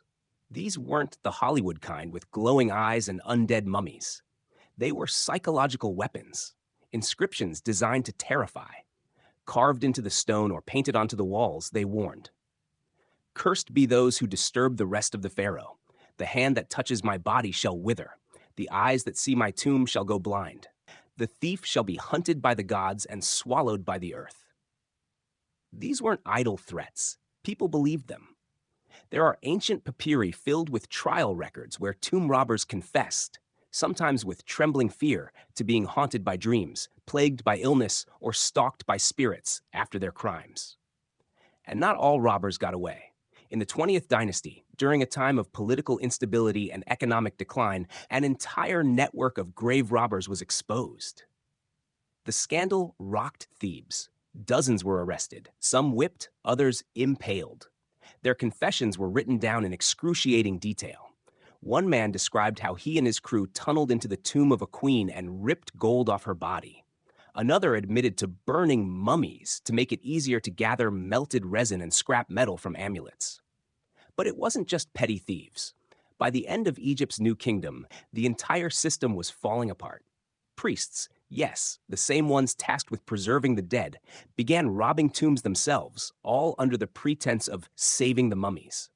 These weren't the Hollywood kind with glowing eyes and undead mummies. They were psychological weapons, inscriptions designed to terrify. Carved into the stone or painted onto the walls, they warned. Cursed be those who disturb the rest of the pharaoh. The hand that touches my body shall wither. The eyes that see my tomb shall go blind. The thief shall be hunted by the gods and swallowed by the earth. These weren't idle threats. People believed them. There are ancient papyri filled with trial records where tomb robbers confessed, sometimes with trembling fear, to being haunted by dreams, plagued by illness, or stalked by spirits after their crimes. And not all robbers got away. In the 20th dynasty, during a time of political instability and economic decline, an entire network of grave robbers was exposed. The scandal rocked Thebes. Dozens were arrested, some whipped, others impaled. Their confessions were written down in excruciating detail. One man described how he and his crew tunneled into the tomb of a queen and ripped gold off her body. Another admitted to burning mummies to make it easier to gather melted resin and scrap metal from amulets. But it wasn't just petty thieves. By the end of Egypt's new kingdom, the entire system was falling apart. Priests, yes, the same ones tasked with preserving the dead, began robbing tombs themselves, all under the pretense of saving the mummies.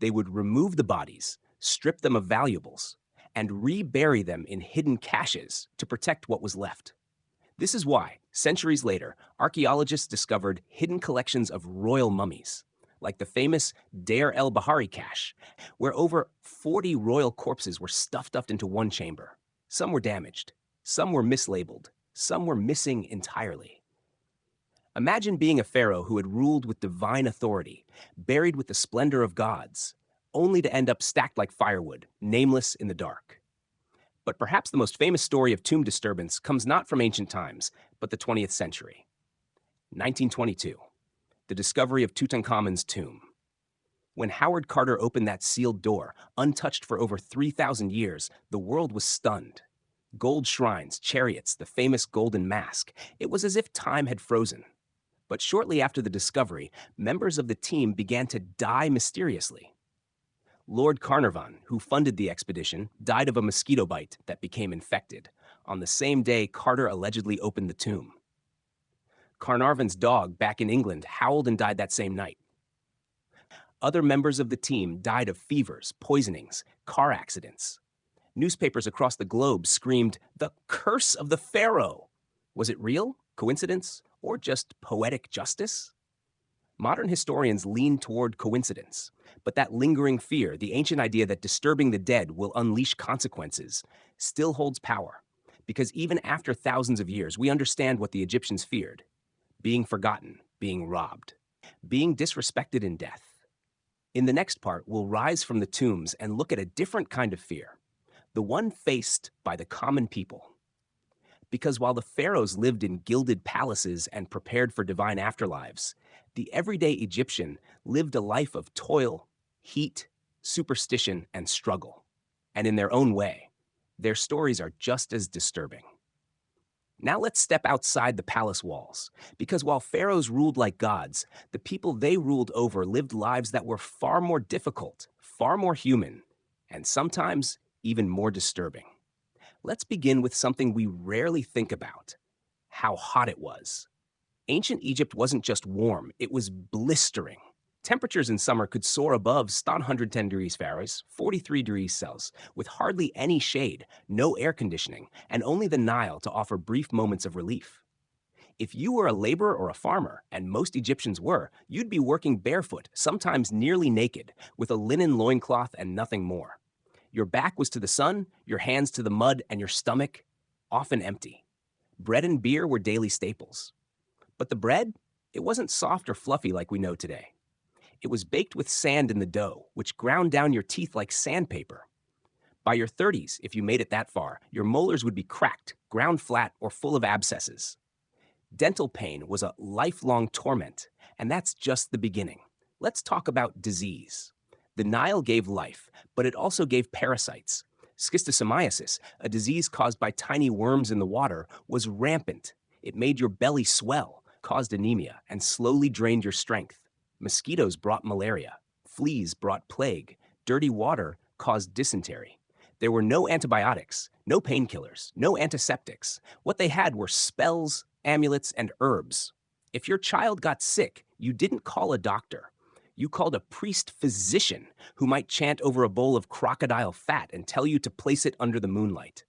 They would remove the bodies, strip them of valuables, and rebury them in hidden caches to protect what was left. This is why, centuries later, archaeologists discovered hidden collections of royal mummies, like the famous Deir el-Bahari cache, where over 40 royal corpses were stuffed up into one chamber. Some were damaged, some were mislabeled, some were missing entirely. Imagine being a pharaoh who had ruled with divine authority, buried with the splendor of gods, only to end up stacked like firewood, nameless in the dark. But perhaps the most famous story of tomb disturbance comes not from ancient times, but the 20th century. 1922, the discovery of Tutankhamun's tomb. When Howard Carter opened that sealed door, untouched for over 3,000 years, the world was stunned. Gold shrines, chariots, the famous golden mask. It was as if time had frozen. But shortly after the discovery, members of the team began to die mysteriously. Lord Carnarvon, who funded the expedition, died of a mosquito bite that became infected, on the same day Carter allegedly opened the tomb. Carnarvon's dog, back in England, howled and died that same night. Other members of the team died of fevers, poisonings, car accidents. Newspapers across the globe screamed, "The curse of the pharaoh!" Was it real, coincidence, or just poetic justice? Modern historians lean toward coincidence, but that lingering fear, the ancient idea that disturbing the dead will unleash consequences, still holds power. Because even after thousands of years, we understand what the Egyptians feared: being forgotten, being robbed, being disrespected in death. In the next part, we'll rise from the tombs and look at a different kind of fear, the one faced by the common people. Because while the pharaohs lived in gilded palaces and prepared for divine afterlives, the everyday Egyptian lived a life of toil, heat, superstition, and struggle. And in their own way, their stories are just as disturbing. Now let's step outside the palace walls, because while pharaohs ruled like gods, the people they ruled over lived lives that were far more difficult, far more human, and sometimes even more disturbing. Let's begin with something we rarely think about: how hot it was. Ancient Egypt wasn't just warm, it was blistering. Temperatures in summer could soar above 110 degrees Fahrenheit, 43 degrees Celsius, with hardly any shade, no air conditioning, and only the Nile to offer brief moments of relief. If you were a laborer or a farmer, and most Egyptians were, you'd be working barefoot, sometimes nearly naked, with a linen loincloth and nothing more. Your back was to the sun, your hands to the mud, and your stomach often empty. Bread and beer were daily staples. But the bread, it wasn't soft or fluffy like we know today. It was baked with sand in the dough, which ground down your teeth like sandpaper. By your 30s, if you made it that far, your molars would be cracked, ground flat, or full of abscesses. Dental pain was a lifelong torment, and that's just the beginning. Let's talk about disease. The Nile gave life, but it also gave parasites. Schistosomiasis, a disease caused by tiny worms in the water, was rampant. It made your belly swell, caused anemia, and slowly drained your strength. Mosquitoes brought malaria. Fleas brought plague. Dirty water caused dysentery. There were no antibiotics, no painkillers, no antiseptics. What they had were spells, amulets, and herbs. If your child got sick, you didn't call a doctor. You called a priest-physician who might chant over a bowl of crocodile fat and tell you to place it under the moonlight.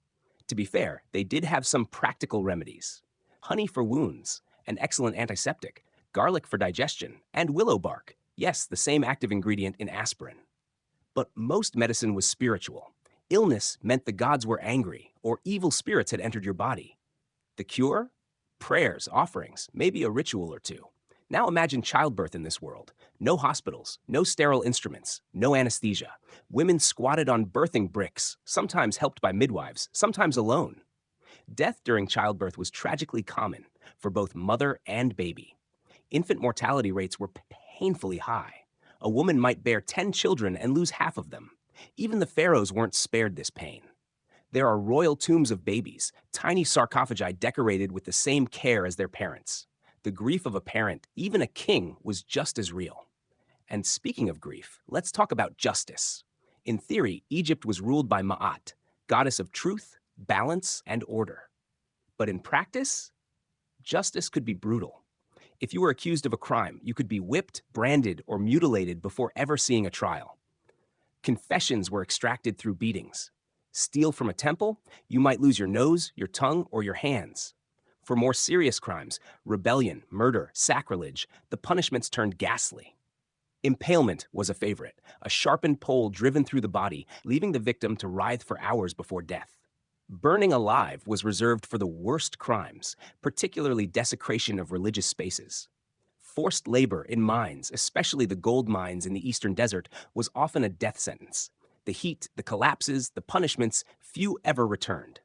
To be fair, they did have some practical remedies: honey for wounds, an excellent antiseptic, garlic for digestion, and willow bark, yes, the same active ingredient in aspirin. But most medicine was spiritual. Illness meant the gods were angry, or evil spirits had entered your body. The cure? Prayers, offerings, maybe a ritual or two. Now imagine childbirth in this world. No hospitals, no sterile instruments, no anesthesia. Women squatted on birthing bricks, sometimes helped by midwives, sometimes alone. Death during childbirth was tragically common for both mother and baby. Infant mortality rates were painfully high. A woman might bear 10 children and lose half of them. Even the pharaohs weren't spared this pain. There are royal tombs of babies, tiny sarcophagi decorated with the same care as their parents. The grief of a parent, even a king, was just as real. And speaking of grief, let's talk about justice. In theory, Egypt was ruled by Ma'at, goddess of truth, balance, and order. But in practice, justice could be brutal. If you were accused of a crime, you could be whipped, branded, or mutilated before ever seeing a trial. Confessions were extracted through beatings. Steal from a temple, you might lose your nose, your tongue, or your hands. For more serious crimes, rebellion, murder, sacrilege, the punishments turned ghastly. Impalement was a favorite, a sharpened pole driven through the body, leaving the victim to writhe for hours before death. Burning alive was reserved for the worst crimes, particularly desecration of religious spaces. Forced labor in mines, especially the gold mines in the eastern desert, was often a death sentence. The heat, the collapses, the punishments, few ever returned.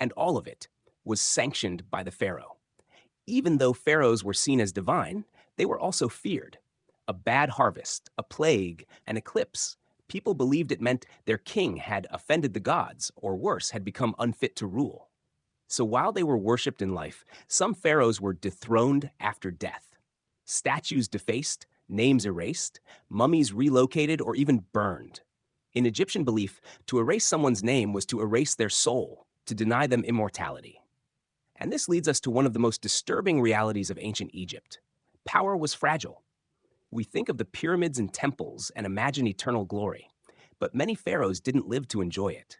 And all of it was sanctioned by the pharaoh. Even though pharaohs were seen as divine, they were also feared. A bad harvest, a plague, an eclipse. People believed it meant their king had offended the gods, or worse, had become unfit to rule. So while they were worshipped in life, some pharaohs were dethroned after death. Statues defaced, names erased, mummies relocated or even burned. In Egyptian belief, to erase someone's name was to erase their soul, to deny them immortality. And this leads us to one of the most disturbing realities of ancient Egypt. Power was fragile. We think of the pyramids and temples and imagine eternal glory, but many pharaohs didn't live to enjoy it.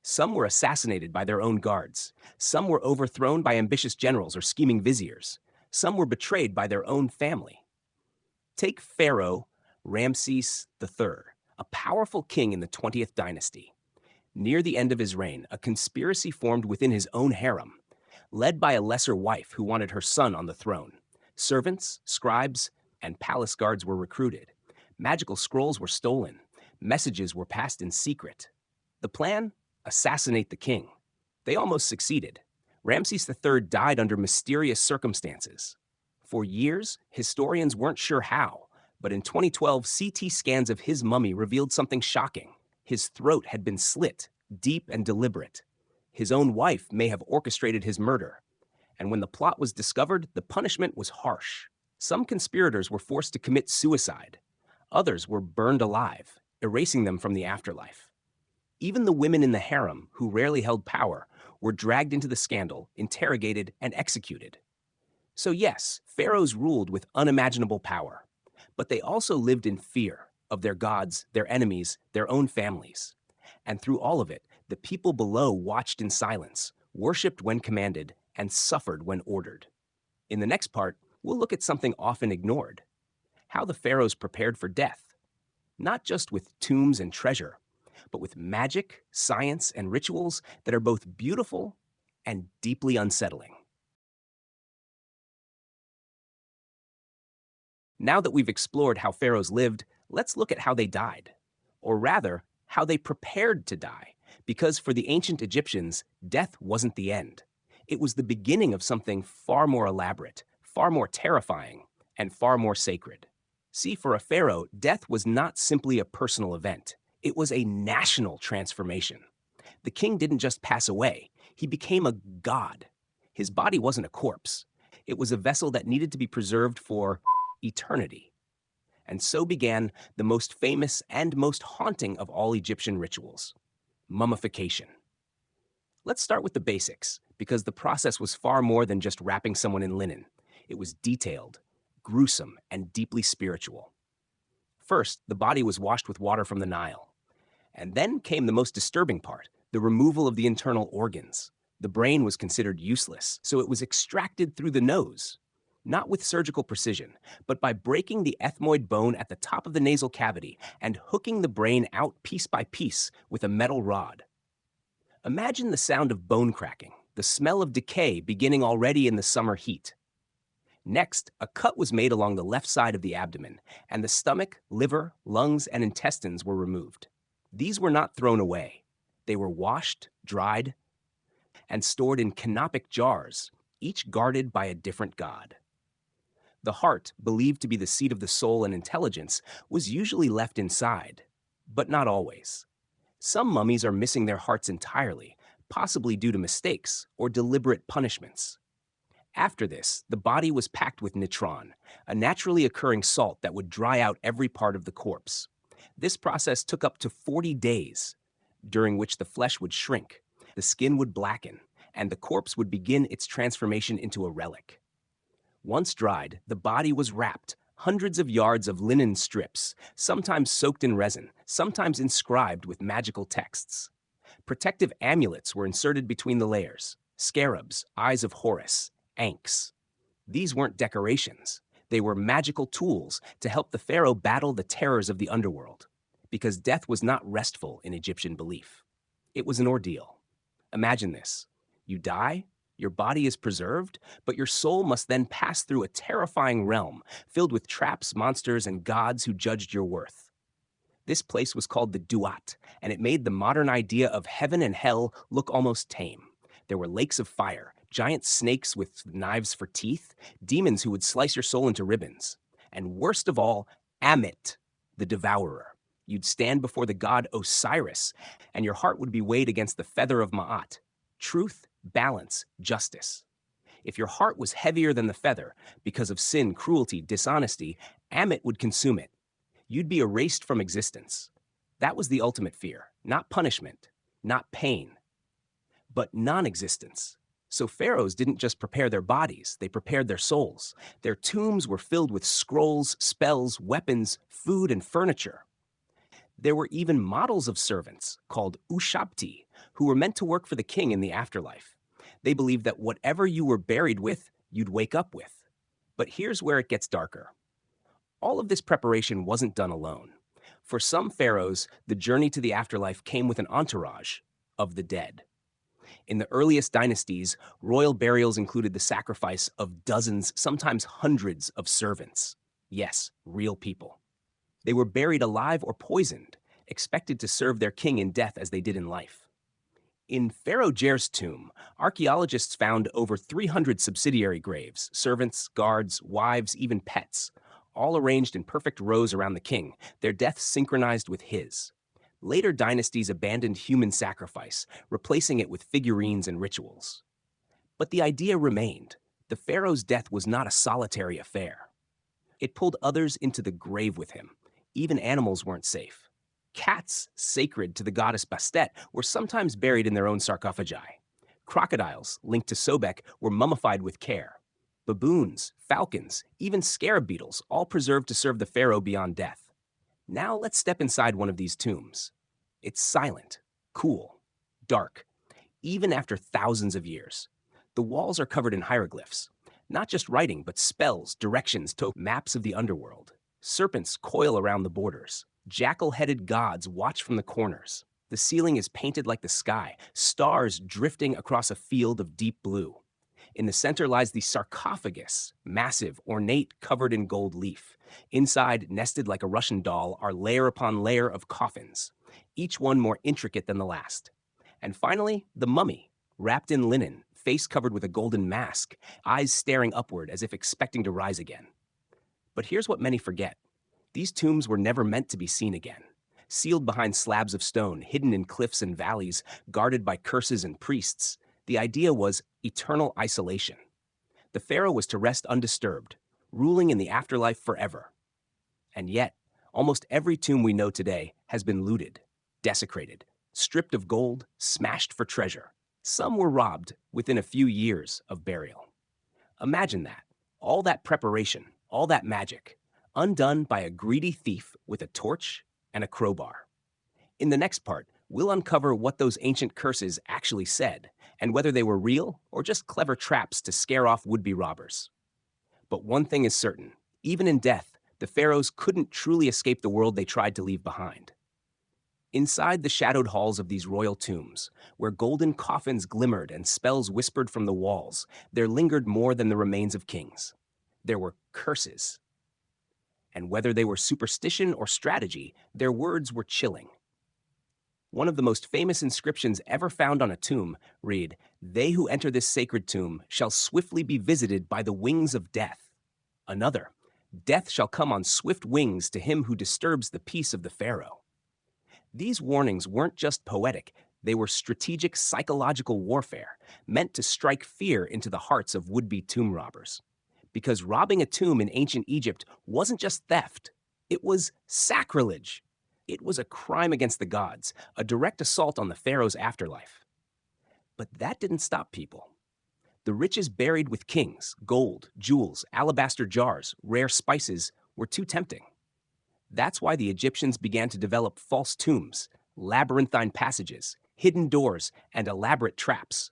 Some were assassinated by their own guards. Some were overthrown by ambitious generals or scheming viziers. Some were betrayed by their own family. Take Pharaoh Ramses III, a powerful king in the 20th dynasty. Near the end of his reign, a conspiracy formed within his own harem, led by a lesser wife who wanted her son on the throne. Servants, scribes, and palace guards were recruited. Magical scrolls were stolen. Messages were passed in secret. The plan? Assassinate the king. They almost succeeded. Ramses III died under mysterious circumstances. For years, historians weren't sure how, but in 2012, CT scans of his mummy revealed something shocking. His throat had been slit, deep and deliberate. His own wife may have orchestrated his murder. And when the plot was discovered, the punishment was harsh. Some conspirators were forced to commit suicide. Others were burned alive, erasing them from the afterlife. Even the women in the harem, who rarely held power, were dragged into the scandal, interrogated, and executed. So yes, pharaohs ruled with unimaginable power, but they also lived in fear of their gods, their enemies, their own families. And through all of it, the people below watched in silence, worshipped when commanded, and suffered when ordered. In the next part, we'll look at something often ignored: how the pharaohs prepared for death, not just with tombs and treasure, but with magic, science, and rituals that are both beautiful and deeply unsettling. Now that we've explored how pharaohs lived, let's look at how they died. Or rather, how they prepared to die. Because for the ancient Egyptians, death wasn't the end. It was the beginning of something far more elaborate, far more terrifying, and far more sacred. See, for a pharaoh, death was not simply a personal event. It was a national transformation. The king didn't just pass away. He became a god. His body wasn't a corpse. It was a vessel that needed to be preserved for eternity. And so began the most famous and most haunting of all Egyptian rituals: mummification. Let's start with the basics, because the process was far more than just wrapping someone in linen. It was detailed, gruesome, and deeply spiritual. First, the body was washed with water from the Nile. And then came the most disturbing part: the removal of the internal organs. The brain was considered useless, so it was extracted through the nose. Not with surgical precision, but by breaking the ethmoid bone at the top of the nasal cavity and hooking the brain out piece by piece with a metal rod. Imagine the sound of bone cracking, the smell of decay beginning already in the summer heat. Next, a cut was made along the left side of the abdomen, and the stomach, liver, lungs, and intestines were removed. These were not thrown away. They were washed, dried, and stored in canopic jars, each guarded by a different god. The heart, believed to be the seat of the soul and intelligence, was usually left inside, but not always. Some mummies are missing their hearts entirely, possibly due to mistakes or deliberate punishments. After this, the body was packed with nitron, a naturally occurring salt that would dry out every part of the corpse. This process took up to 40 days, during which the flesh would shrink, the skin would blacken, and the corpse would begin its transformation into a relic. Once dried, the body was wrapped, hundreds of yards of linen strips, sometimes soaked in resin, sometimes inscribed with magical texts. Protective amulets were inserted between the layers: scarabs, eyes of Horus, ankhs. These weren't decorations. They were magical tools to help the pharaoh battle the terrors of the underworld, because death was not restful in Egyptian belief. It was an ordeal. Imagine this. You die, your body is preserved, but your soul must then pass through a terrifying realm filled with traps, monsters, and gods who judged your worth. This place was called the Duat, and it made the modern idea of heaven and hell look almost tame. There were lakes of fire, giant snakes with knives for teeth, demons who would slice your soul into ribbons, and worst of all, Amit, the devourer. You'd stand before the god Osiris, and your heart would be weighed against the feather of Ma'at. Truth, balance, justice. If your heart was heavier than the feather, because of sin, cruelty, dishonesty, Amit would consume it. You'd be erased from existence. That was the ultimate fear, not punishment, not pain, but non-existence. So pharaohs didn't just prepare their bodies, they prepared their souls. Their tombs were filled with scrolls, spells, weapons, food, and furniture. There were even models of servants, called ushabti, who were meant to work for the king in the afterlife. They believed that whatever you were buried with, you'd wake up with. But here's where it gets darker. All of this preparation wasn't done alone. For some pharaohs, the journey to the afterlife came with an entourage of the dead. In the earliest dynasties, royal burials included the sacrifice of dozens, sometimes hundreds of servants. Yes, real people. They were buried alive or poisoned, expected to serve their king in death as they did in life. In Pharaoh Jer's tomb, archaeologists found over 300 subsidiary graves, servants, guards, wives, even pets, all arranged in perfect rows around the king, their deaths synchronized with his. Later dynasties abandoned human sacrifice, replacing it with figurines and rituals. But the idea remained. The pharaoh's death was not a solitary affair. It pulled others into the grave with him. Even animals weren't safe. Cats, sacred to the goddess Bastet, were sometimes buried in their own sarcophagi. Crocodiles, linked to Sobek, were mummified with care. Baboons, falcons, even scarab beetles, all preserved to serve the pharaoh beyond death. Now let's step inside one of these tombs. It's silent, cool, dark, even after thousands of years. The walls are covered in hieroglyphs. Not just writing, but spells, directions, maps of the underworld. Serpents coil around the borders. Jackal-headed gods watch from the corners. The ceiling is painted like the sky, stars drifting across a field of deep blue. In the center lies the sarcophagus, massive, ornate, covered in gold leaf. Inside, nested like a Russian doll, are layer upon layer of coffins, each one more intricate than the last. And finally, the mummy, wrapped in linen, face covered with a golden mask, eyes staring upward as if expecting to rise again. But here's what many forget. These tombs were never meant to be seen again. Sealed behind slabs of stone, hidden in cliffs and valleys, guarded by curses and priests, the idea was eternal isolation. The pharaoh was to rest undisturbed, ruling in the afterlife forever. And yet, almost every tomb we know today has been looted, desecrated, stripped of gold, smashed for treasure. Some were robbed within a few years of burial. Imagine that. All that preparation, all that magic, undone by a greedy thief with a torch and a crowbar. In the next part, we'll uncover what those ancient curses actually said, and whether they were real or just clever traps to scare off would-be robbers. But one thing is certain, even in death, the pharaohs couldn't truly escape the world they tried to leave behind. Inside the shadowed halls of these royal tombs, where golden coffins glimmered and spells whispered from the walls, there lingered more than the remains of kings. There were curses. And whether they were superstition or strategy, their words were chilling. One of the most famous inscriptions ever found on a tomb read, "They who enter this sacred tomb shall swiftly be visited by the wings of death." Another, "Death shall come on swift wings to him who disturbs the peace of the pharaoh." These warnings weren't just poetic, They were strategic psychological warfare meant to strike fear into the hearts of would-be tomb robbers. Because robbing a tomb in ancient Egypt wasn't just theft, it was sacrilege. It was a crime against the gods, a direct assault on the pharaoh's afterlife. But that didn't stop people. The riches buried with kings, gold, jewels, alabaster jars, rare spices, were too tempting. That's why the Egyptians began to develop false tombs, labyrinthine passages, hidden doors, and elaborate traps.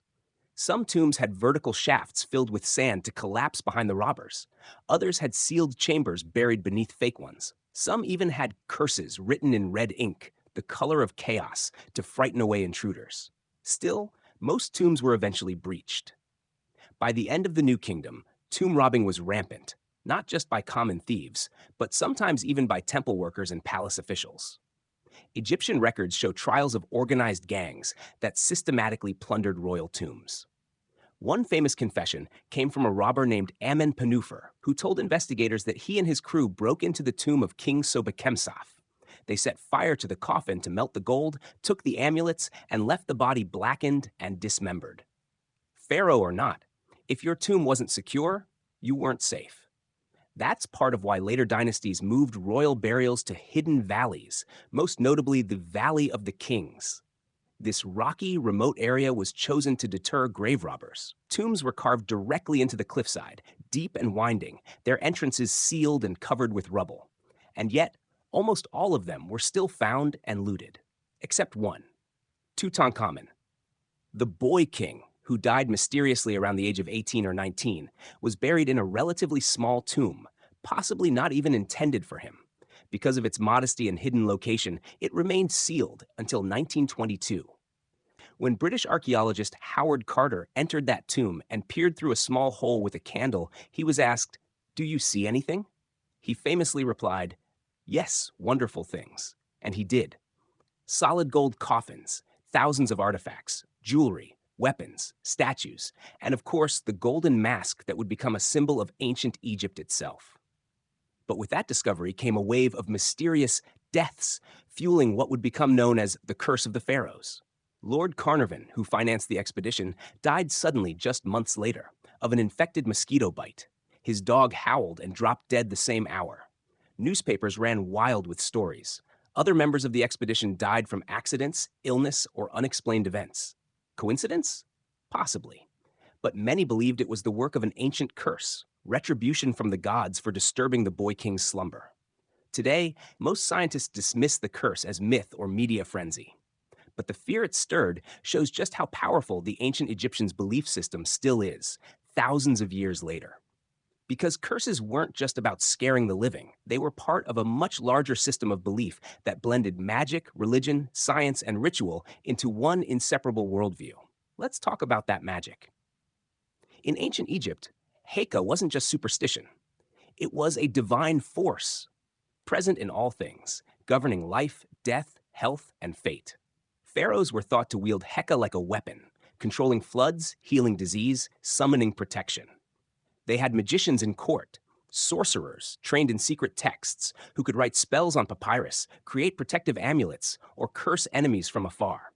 Some tombs had vertical shafts filled with sand to collapse behind the robbers. Others had sealed chambers buried beneath fake ones. Some even had curses written in red ink, the color of chaos, to frighten away intruders. Still, most tombs were eventually breached. By the end of the New Kingdom, tomb robbing was rampant, not just by common thieves, but sometimes even by temple workers and palace officials. Egyptian records show trials of organized gangs that systematically plundered royal tombs. One famous confession came from a robber named Amenpenufer, who told investigators that he and his crew broke into the tomb of King Sobekemsaf. They set fire to the coffin to melt the gold, took the amulets, and left the body blackened and dismembered. Pharaoh or not, if your tomb wasn't secure, you weren't safe. That's part of why later dynasties moved royal burials to hidden valleys, most notably the Valley of the Kings. This rocky, remote area was chosen to deter grave robbers. Tombs were carved directly into the cliffside, deep and winding, their entrances sealed and covered with rubble. And yet, almost all of them were still found and looted, except one, Tutankhamun. The boy king, who died mysteriously around the age of 18 or 19, was buried in a relatively small tomb, possibly not even intended for him. Because of its modesty and hidden location, it remained sealed until 1922. When British archaeologist Howard Carter entered that tomb and peered through a small hole with a candle, he was asked, "Do you see anything?" He famously replied, "Yes, wonderful things." And he did. Solid gold coffins, thousands of artifacts, jewelry, weapons, statues, and of course, the golden mask that would become a symbol of ancient Egypt itself. But with that discovery came a wave of mysterious deaths, fueling what would become known as the Curse of the Pharaohs. Lord Carnarvon, who financed the expedition, died suddenly just months later of an infected mosquito bite. His dog howled and dropped dead the same hour. Newspapers ran wild with stories. Other members of the expedition died from accidents, illness, or unexplained events. Coincidence? Possibly. But many believed it was the work of an ancient curse, retribution from the gods for disturbing the boy king's slumber. Today, most scientists dismiss the curse as myth or media frenzy. But the fear it stirred shows just how powerful the ancient Egyptians' belief system still is, thousands of years later. Because curses weren't just about scaring the living, they were part of a much larger system of belief that blended magic, religion, science, and ritual into one inseparable worldview. Let's talk about that magic. In ancient Egypt, Heka wasn't just superstition. It was a divine force, present in all things, governing life, death, health, and fate. Pharaohs were thought to wield Heka like a weapon, controlling floods, healing disease, summoning protection. They had magicians in court, sorcerers trained in secret texts who could write spells on papyrus, create protective amulets, or curse enemies from afar.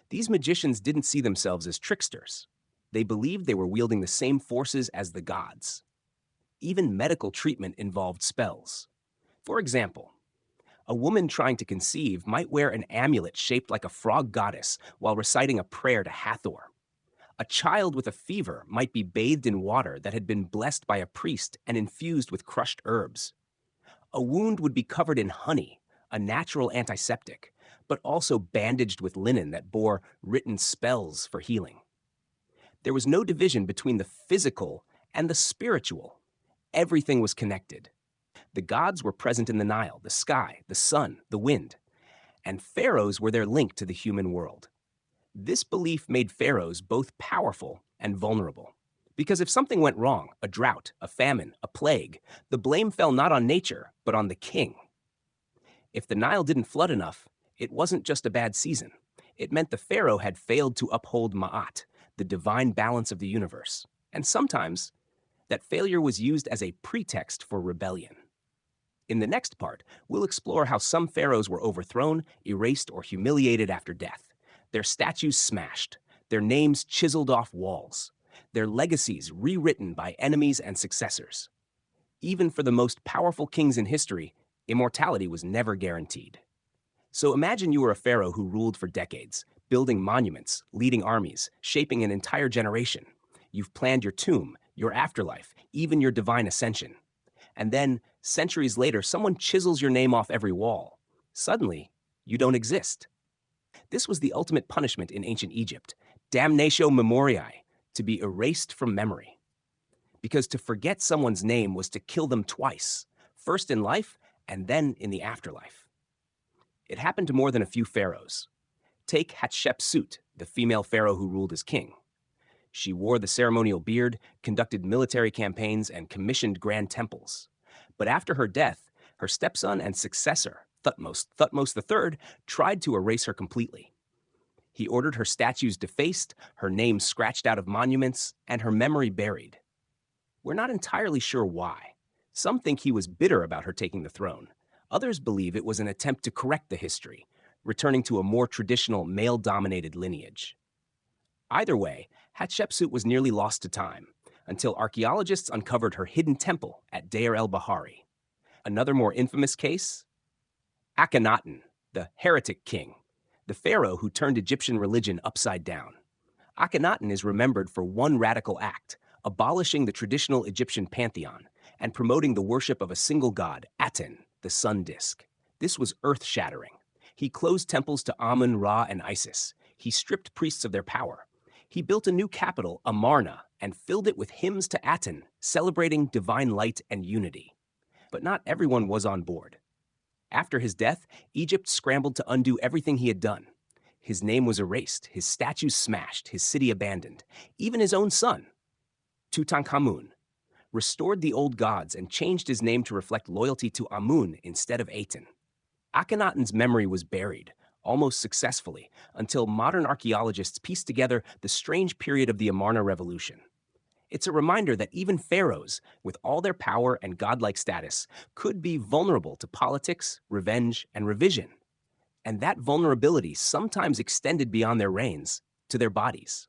These magicians didn't see themselves as tricksters. They believed they were wielding the same forces as the gods. Even medical treatment involved spells. For example, a woman trying to conceive might wear an amulet shaped like a frog goddess while reciting a prayer to Hathor. A child with a fever might be bathed in water that had been blessed by a priest and infused with crushed herbs. A wound would be covered in honey, a natural antiseptic, but also bandaged with linen that bore written spells for healing. There was no division between the physical and the spiritual. Everything was connected. The gods were present in the Nile, the sky, the sun, the wind, and pharaohs were their link to the human world. This belief made pharaohs both powerful and vulnerable. Because if something went wrong, a drought, a famine, a plague, the blame fell not on nature, but on the king. If the Nile didn't flood enough, it wasn't just a bad season. It meant the pharaoh had failed to uphold Ma'at, the divine balance of the universe. And sometimes, that failure was used as a pretext for rebellion. In the next part, we'll explore how some pharaohs were overthrown, erased, or humiliated after death. their statues smashed, their names chiseled off walls, their legacies rewritten by enemies and successors. Even for the most powerful kings in history, immortality was never guaranteed. So imagine you were a pharaoh who ruled for decades, building monuments, leading armies, shaping an entire generation. You've planned your tomb, your afterlife, even your divine ascension. And then, centuries later, someone chisels your name off every wall. Suddenly, you don't exist. This was the ultimate punishment in ancient Egypt, damnatio memoriae, to be erased from memory. Because to forget someone's name was to kill them twice, first in life and then in the afterlife. It happened to more than a few pharaohs. Take Hatshepsut, the female pharaoh who ruled as king. She wore the ceremonial beard, conducted military campaigns, and commissioned grand temples. But after her death, her stepson and successor, Thutmose III, tried to erase her completely. He ordered her statues defaced, her name scratched out of monuments, and her memory buried. We're not entirely sure why. Some think he was bitter about her taking the throne. Others believe it was an attempt to correct the history, returning to a more traditional male-dominated lineage. Either way, Hatshepsut was nearly lost to time, until archaeologists uncovered her hidden temple at Deir el-Bahari. Another more infamous case? Akhenaten, the heretic king, the pharaoh who turned Egyptian religion upside down. Akhenaten is remembered for one radical act, abolishing the traditional Egyptian pantheon and promoting the worship of a single god, Aten, the sun disk. This was earth-shattering. He closed temples to Amun, Ra, and Isis. He stripped priests of their power. He built a new capital, Amarna, and filled it with hymns to Aten, celebrating divine light and unity. But not everyone was on board. After his death, Egypt scrambled to undo everything he had done. His name was erased, his statues smashed, his city abandoned. Even his own son, Tutankhamun, restored the old gods and changed his name to reflect loyalty to Amun instead of Aten. Akhenaten's memory was buried, almost successfully, until modern archaeologists pieced together the strange period of the Amarna Revolution. It's a reminder that even pharaohs, with all their power and godlike status, could be vulnerable to politics, revenge, and revision. And that vulnerability sometimes extended beyond their reigns to their bodies.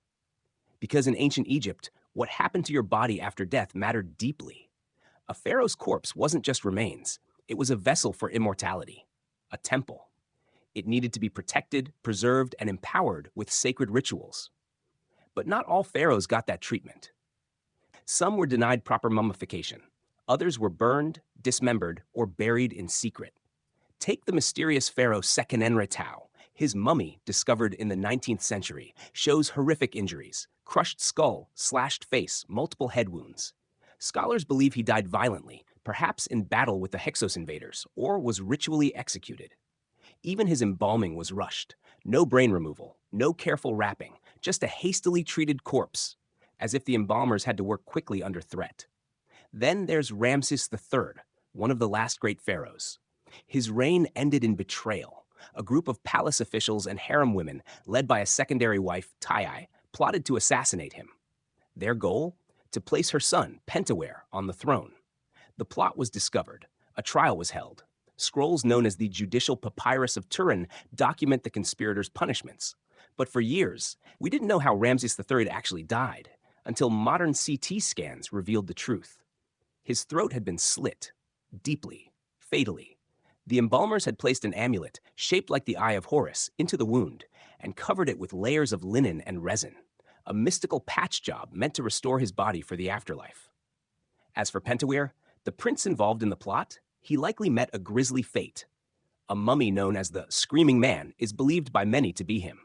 Because in ancient Egypt, what happened to your body after death mattered deeply. A pharaoh's corpse wasn't just remains, it was a vessel for immortality, a temple. It needed to be protected, preserved, and empowered with sacred rituals. But not all pharaohs got that treatment. Some were denied proper mummification. Others were burned, dismembered, or buried in secret. Take the mysterious pharaoh Seqenenre-Tao. His mummy, discovered in the 19th century, shows horrific injuries: crushed skull, slashed face, multiple head wounds. Scholars believe he died violently, perhaps in battle with the Hyksos invaders, or was ritually executed. Even his embalming was rushed. No brain removal, no careful wrapping, just a hastily treated corpse, as if the embalmers had to work quickly under threat. Then there's Ramses III, one of the last great pharaohs. His reign ended in betrayal. A group of palace officials and harem women, led by a secondary wife, Taiai, plotted to assassinate him. Their goal? To place her son, Pentawere, on the throne. The plot was discovered. A trial was held. Scrolls known as the Judicial Papyrus of Turin document the conspirators' punishments. But for years, we didn't know how Ramses III actually died, until modern CT scans revealed the truth. His throat had been slit, deeply, fatally. The embalmers had placed an amulet, shaped like the Eye of Horus, into the wound, and covered it with layers of linen and resin, a mystical patch job meant to restore his body for the afterlife. As for Pentawere, the prince involved in the plot, he likely met a grisly fate. A mummy known as the Screaming Man is believed by many to be him.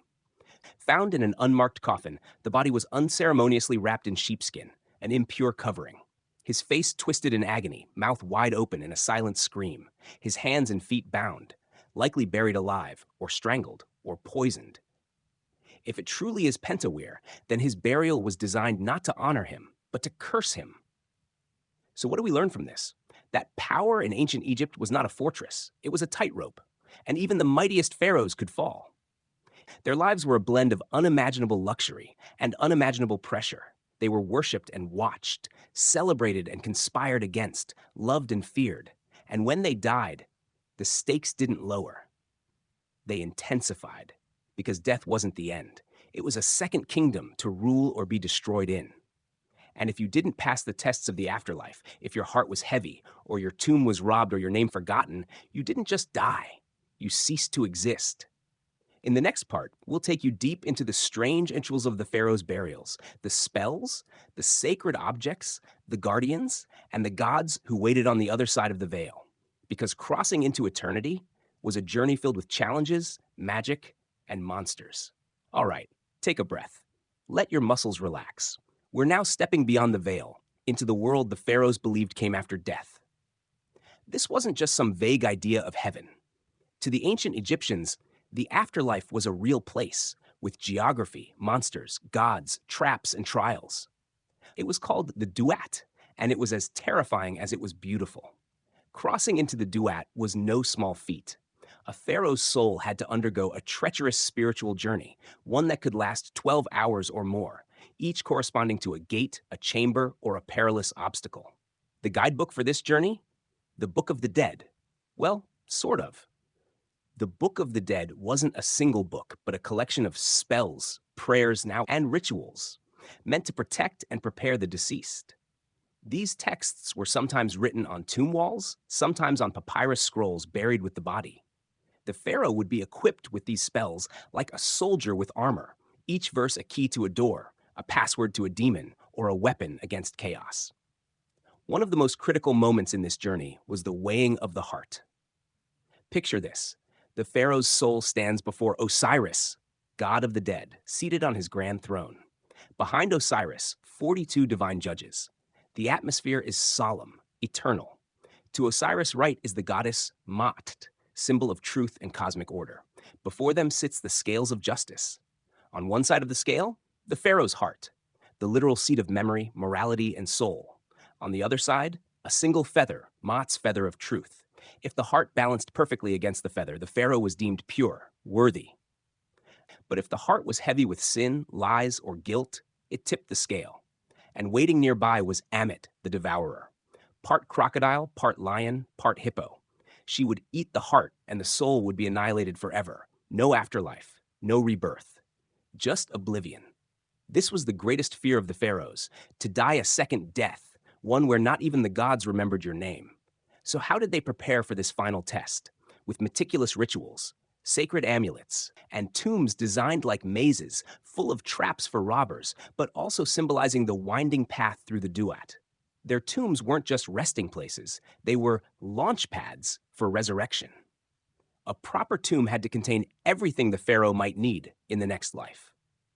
Found in an unmarked coffin, the body was unceremoniously wrapped in sheepskin, an impure covering. His face twisted in agony, mouth wide open in a silent scream, his hands and feet bound, likely buried alive, or strangled, or poisoned. If it truly is Pentawere, then his burial was designed not to honor him, but to curse him. So what do we learn from this? That power in ancient Egypt was not a fortress, it was a tightrope, and even the mightiest pharaohs could fall. Their lives were a blend of unimaginable luxury and unimaginable pressure. They were worshipped and watched, celebrated and conspired against, loved and feared. And when they died, the stakes didn't lower. They intensified. because death wasn't the end. It was a second kingdom to rule or be destroyed in. And if you didn't pass the tests of the afterlife, if your heart was heavy, or your tomb was robbed, or your name forgotten, you didn't just die, you ceased to exist. In the next part, we'll take you deep into the strange rituals of the pharaoh's burials, the spells, the sacred objects, the guardians, and the gods who waited on the other side of the veil. Because crossing into eternity was a journey filled with challenges, magic, and monsters. All right, take a breath. Let your muscles relax. We're now stepping beyond the veil, into the world the pharaohs believed came after death. This wasn't just some vague idea of heaven. To the ancient Egyptians, the afterlife was a real place, with geography, monsters, gods, traps, and trials. It was called the Duat, and it was as terrifying as it was beautiful. Crossing into the Duat was no small feat. A pharaoh's soul had to undergo a treacherous spiritual journey, one that could last 12 hours or more, each corresponding to a gate, a chamber, or a perilous obstacle. The guidebook for this journey? The Book of the Dead. Well, sort of. The Book of the Dead wasn't a single book, but a collection of spells, prayers now, and rituals, meant to protect and prepare the deceased. These texts were sometimes written on tomb walls, sometimes on papyrus scrolls buried with the body. The pharaoh would be equipped with these spells like a soldier with armor, each verse a key to a door, a password to a demon, or a weapon against chaos. One of the most critical moments in this journey was the weighing of the heart. Picture this. The pharaoh's soul stands before Osiris, god of the dead, seated on his grand throne. Behind Osiris, 42 divine judges. The atmosphere is solemn, eternal. To Osiris' right is the goddess Maat, symbol of truth and cosmic order. Before them sits the scales of justice. On one side of the scale, the pharaoh's heart, the literal seat of memory, morality, and soul. On the other side, a single feather, Maat's feather of truth. If the heart balanced perfectly against the feather, the pharaoh was deemed pure, worthy. But if the heart was heavy with sin, lies, or guilt, it tipped the scale. And waiting nearby was Ammit, the devourer. Part crocodile, part lion, part hippo. She would eat the heart, and the soul would be annihilated forever. No afterlife, no rebirth, just oblivion. This was the greatest fear of the pharaohs, to die a second death, one where not even the gods remembered your name. So how did they prepare for this final test? With meticulous rituals, sacred amulets, and tombs designed like mazes, full of traps for robbers, but also symbolizing the winding path through the Duat. Their tombs weren't just resting places, they were launch pads for resurrection. A proper tomb had to contain everything the pharaoh might need in the next life.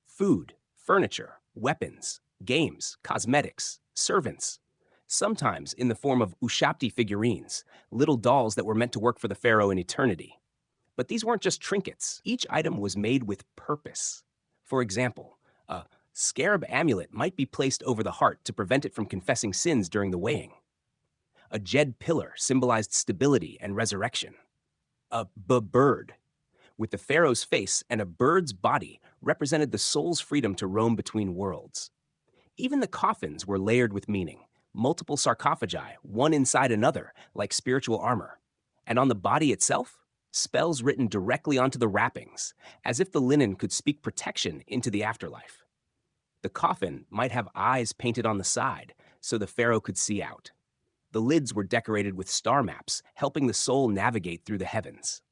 Food, furniture, weapons, games, cosmetics, servants. Sometimes in the form of Ushabti figurines, little dolls that were meant to work for the pharaoh in eternity. But these weren't just trinkets. Each item was made with purpose. For example, a scarab amulet might be placed over the heart to prevent it from confessing sins during the weighing. A jed pillar symbolized stability and resurrection. A bird, with the pharaoh's face and a bird's body, represented the soul's freedom to roam between worlds. Even the coffins were layered with meaning. Multiple sarcophagi, one inside another, like spiritual armor. And on the body itself, spells written directly onto the wrappings, as if the linen could speak protection into the afterlife. The coffin might have eyes painted on the side, so the pharaoh could see out. The lids were decorated with star maps, helping the soul navigate through the heavens.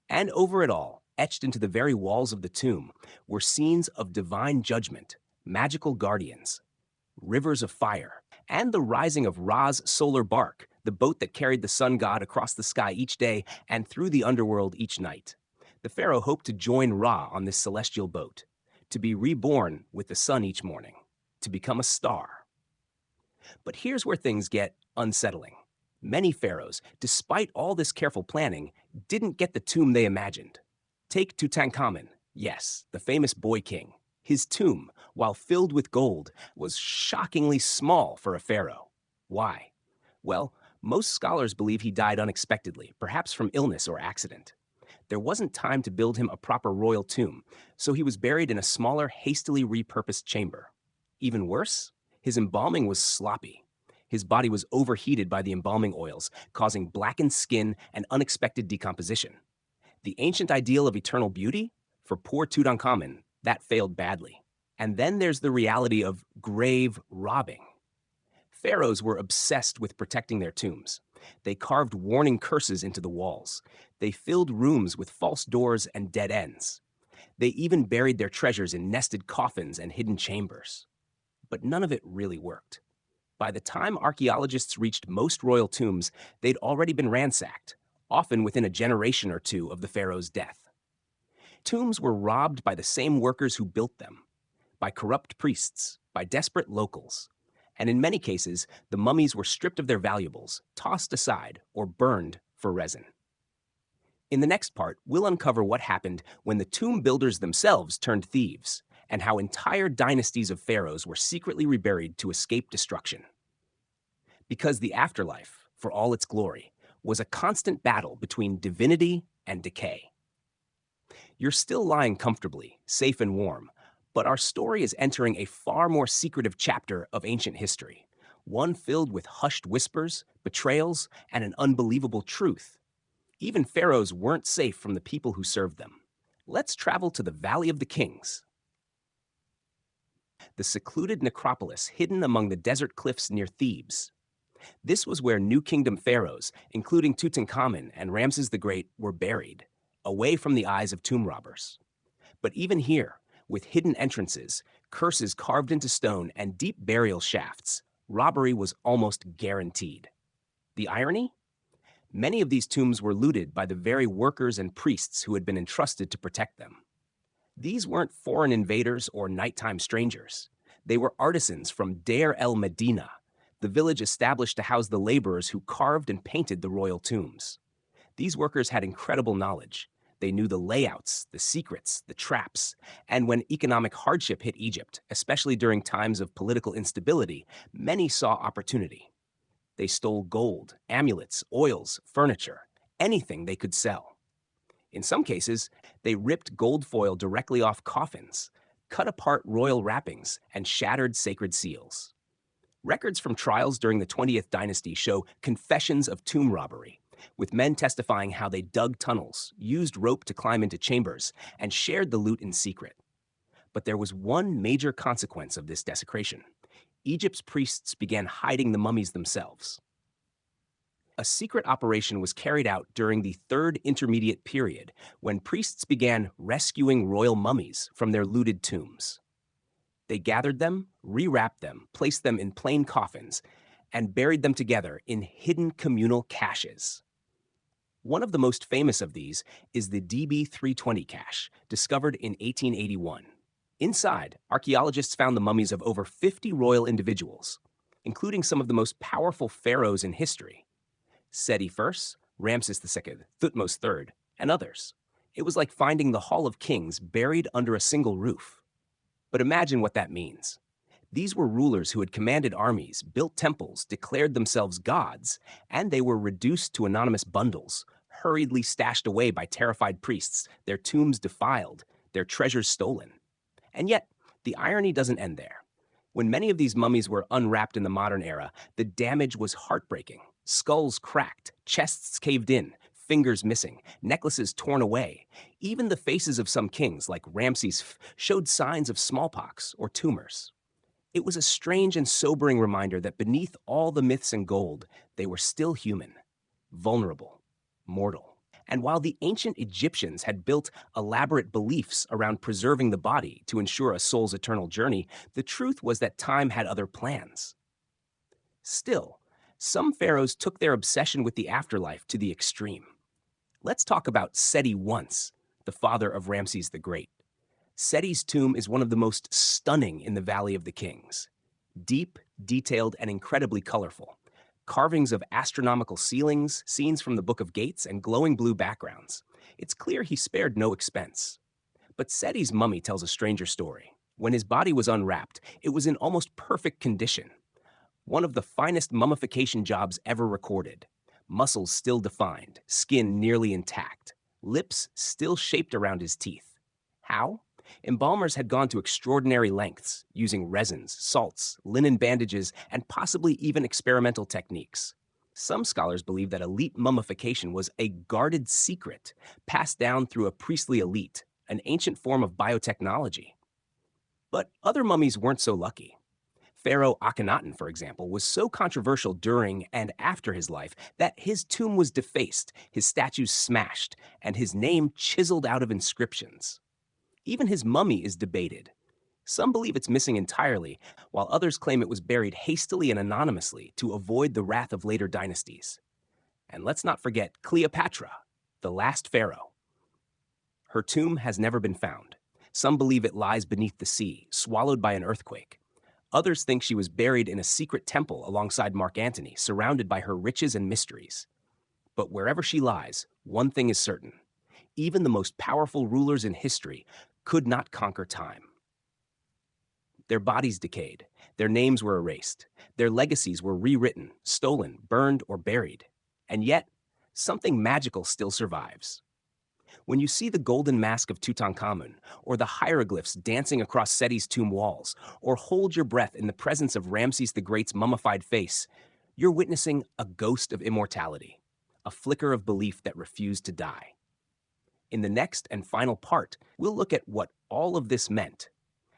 And over it all, etched into the very walls of the tomb, were scenes of divine judgment, magical guardians, rivers of fire, and the rising of Ra's solar bark, the boat that carried the sun god across the sky each day and through the underworld each night. The pharaoh hoped to join Ra on this celestial boat, to be reborn with the sun each morning, to become a star. But here's where things get unsettling. Many pharaohs, despite all this careful planning, didn't get the tomb they imagined. Take Tutankhamun, yes, the famous boy king. His tomb, while filled with gold, was shockingly small for a pharaoh. Why? Well, most scholars believe he died unexpectedly, perhaps from illness or accident. There wasn't time to build him a proper royal tomb, so he was buried in a smaller, hastily repurposed chamber. Even worse, his embalming was sloppy. His body was overheated by the embalming oils, causing blackened skin and unexpected decomposition. The ancient ideal of eternal beauty? For poor Tutankhamun, that failed badly. And then there's the reality of grave robbing. Pharaohs were obsessed with protecting their tombs. They carved warning curses into the walls. They filled rooms with false doors and dead ends. They even buried their treasures in nested coffins and hidden chambers. But none of it really worked. By the time archaeologists reached most royal tombs, they'd already been ransacked, often within a generation or two of the pharaoh's death. Tombs were robbed by the same workers who built them, by corrupt priests, by desperate locals. And in many cases, the mummies were stripped of their valuables, tossed aside, or burned for resin. In the next part, we'll uncover what happened when the tomb builders themselves turned thieves, and how entire dynasties of pharaohs were secretly reburied to escape destruction. Because the afterlife, for all its glory, was a constant battle between divinity and decay. You're still lying comfortably, safe and warm, but our story is entering a far more secretive chapter of ancient history, one filled with hushed whispers, betrayals, and an unbelievable truth. Even pharaohs weren't safe from the people who served them. Let's travel to the Valley of the Kings. The secluded necropolis hidden among the desert cliffs near Thebes. This was where New Kingdom pharaohs, including Tutankhamun and Ramses the Great, were buried, away from the eyes of tomb robbers. But even here, with hidden entrances, curses carved into stone, and deep burial shafts, robbery was almost guaranteed. The irony? Many of these tombs were looted by the very workers and priests who had been entrusted to protect them. These weren't foreign invaders or nighttime strangers. They were artisans from Deir el-Medina, the village established to house the laborers who carved and painted the royal tombs. These workers had incredible knowledge. They knew the layouts, the secrets, the traps, and when economic hardship hit Egypt, especially during times of political instability, many saw opportunity. They stole gold, amulets, oils, furniture, anything they could sell. In some cases, they ripped gold foil directly off coffins, cut apart royal wrappings, and shattered sacred seals. Records from trials during the 20th dynasty show confessions of tomb robbery, with men testifying how they dug tunnels, used rope to climb into chambers, and shared the loot in secret. But there was one major consequence of this desecration. Egypt's priests began hiding the mummies themselves. A secret operation was carried out during the Third Intermediate Period, when priests began rescuing royal mummies from their looted tombs. They gathered them, rewrapped them, placed them in plain coffins, and buried them together in hidden communal caches. One of the most famous of these is the DB 320 cache, discovered in 1881. Inside, archaeologists found the mummies of over 50 royal individuals, including some of the most powerful pharaohs in history. Seti I, Ramses II, Thutmose III, and others. It was like finding the Hall of Kings buried under a single roof. But imagine what that means. These were rulers who had commanded armies, built temples, declared themselves gods, and they were reduced to anonymous bundles, hurriedly stashed away by terrified priests, their tombs defiled, their treasures stolen. And yet, the irony doesn't end there. When many of these mummies were unwrapped in the modern era, the damage was heartbreaking. Skulls cracked, chests caved in, fingers missing, necklaces torn away. Even the faces of some kings, like Ramses I, showed signs of smallpox or tumors. It was a strange and sobering reminder that beneath all the myths and gold, they were still human, vulnerable, mortal. And while the ancient Egyptians had built elaborate beliefs around preserving the body to ensure a soul's eternal journey, the truth was that time had other plans. Still, some pharaohs took their obsession with the afterlife to the extreme. Let's talk about Seti I, the father of Ramses the Great. Seti's tomb is one of the most stunning in the Valley of the Kings. Deep, detailed, and incredibly colorful. Carvings of astronomical ceilings, scenes from the Book of Gates, and glowing blue backgrounds. It's clear he spared no expense. But Seti's mummy tells a stranger story. When his body was unwrapped, it was in almost perfect condition. One of the finest mummification jobs ever recorded. Muscles still defined, skin nearly intact, lips still shaped around his teeth. How? Embalmers had gone to extraordinary lengths, using resins, salts, linen bandages, and possibly even experimental techniques. Some scholars believe that elite mummification was a guarded secret passed down through a priestly elite, an ancient form of biotechnology. But other mummies weren't so lucky. Pharaoh Akhenaten, for example, was so controversial during and after his life that his tomb was defaced, his statues smashed, and his name chiseled out of inscriptions. Even his mummy is debated. Some believe it's missing entirely, while others claim it was buried hastily and anonymously to avoid the wrath of later dynasties. And let's not forget Cleopatra, the last pharaoh. Her tomb has never been found. Some believe it lies beneath the sea, swallowed by an earthquake. Others think she was buried in a secret temple alongside Mark Antony, surrounded by her riches and mysteries. But wherever she lies, one thing is certain. Even the most powerful rulers in history could not conquer time. Their bodies decayed, their names were erased, their legacies were rewritten, stolen, burned, or buried. And yet, something magical still survives. When you see the golden mask of Tutankhamun, or the hieroglyphs dancing across Seti's tomb walls, or hold your breath in the presence of Ramses the Great's mummified face, you're witnessing a ghost of immortality, a flicker of belief that refused to die. In the next and final part, we'll look at what all of this meant,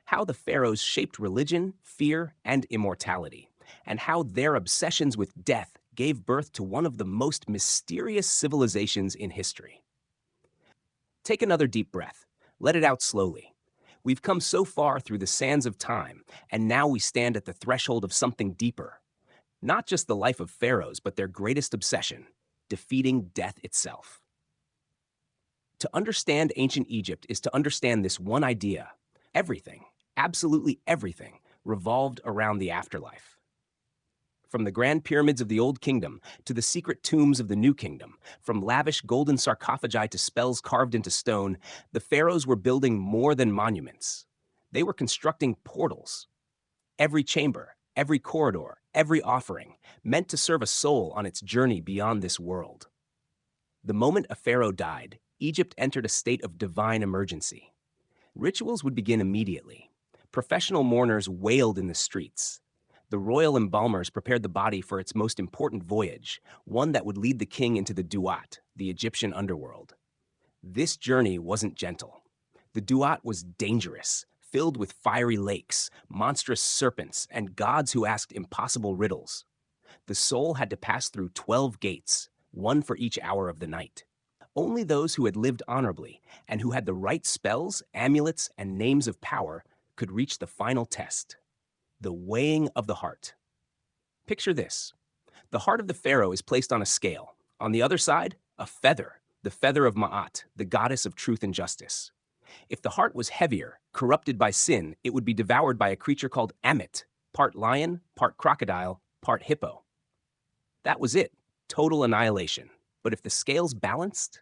how the pharaohs shaped religion, fear, and immortality, and how their obsessions with death gave birth to one of the most mysterious civilizations in history. Take another deep breath. Let it out slowly. We've come so far through the sands of time, and now we stand at the threshold of something deeper. Not just the life of pharaohs, but their greatest obsession, defeating death itself. To understand ancient Egypt is to understand this one idea. Everything, absolutely everything, revolved around the afterlife. From the grand pyramids of the Old Kingdom to the secret tombs of the New Kingdom, from lavish golden sarcophagi to spells carved into stone, the pharaohs were building more than monuments. They were constructing portals. Every chamber, every corridor, every offering, meant to serve a soul on its journey beyond this world. The moment a pharaoh died, Egypt entered a state of divine emergency. Rituals would begin immediately. Professional mourners wailed in the streets. The royal embalmers prepared the body for its most important voyage, one that would lead the king into the Duat, the Egyptian underworld. This journey wasn't gentle. The Duat was dangerous, filled with fiery lakes, monstrous serpents, and gods who asked impossible riddles. The soul had to pass through 12 gates, one for each hour of the night. Only those who had lived honorably and who had the right spells, amulets, and names of power could reach the final test. The weighing of the heart. Picture this. The heart of the pharaoh is placed on a scale. On the other side, a feather, the feather of Ma'at, the goddess of truth and justice. If the heart was heavier, corrupted by sin, it would be devoured by a creature called Ammit, part lion, part crocodile, part hippo. That was it, total annihilation. But if the scales balanced,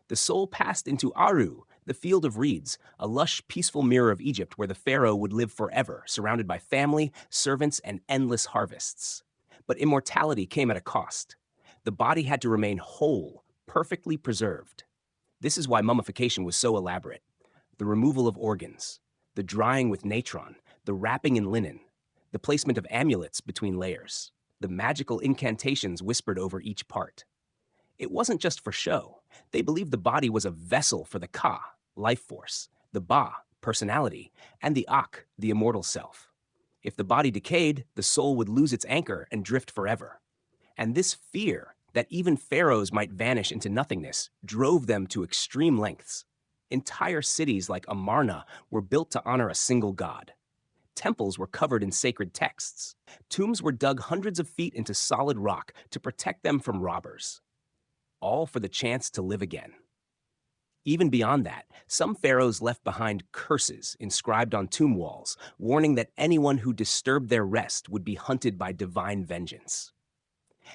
the soul passed into Aru, the field of reeds, a lush, peaceful mirror of Egypt where the pharaoh would live forever, surrounded by family, servants, and endless harvests. But immortality came at a cost. The body had to remain whole, perfectly preserved. This is why mummification was so elaborate. The removal of organs, the drying with natron, the wrapping in linen, the placement of amulets between layers, the magical incantations whispered over each part. It wasn't just for show. They believed the body was a vessel for the Ka, life force, the Ba, personality, and the Ak, the immortal self. If the body decayed, the soul would lose its anchor and drift forever. And this fear that even pharaohs might vanish into nothingness drove them to extreme lengths. Entire cities like Amarna were built to honor a single god. Temples were covered in sacred texts. Tombs were dug hundreds of feet into solid rock to protect them from robbers. All for the chance to live again. Even beyond that, some pharaohs left behind curses inscribed on tomb walls, warning that anyone who disturbed their rest would be hunted by divine vengeance.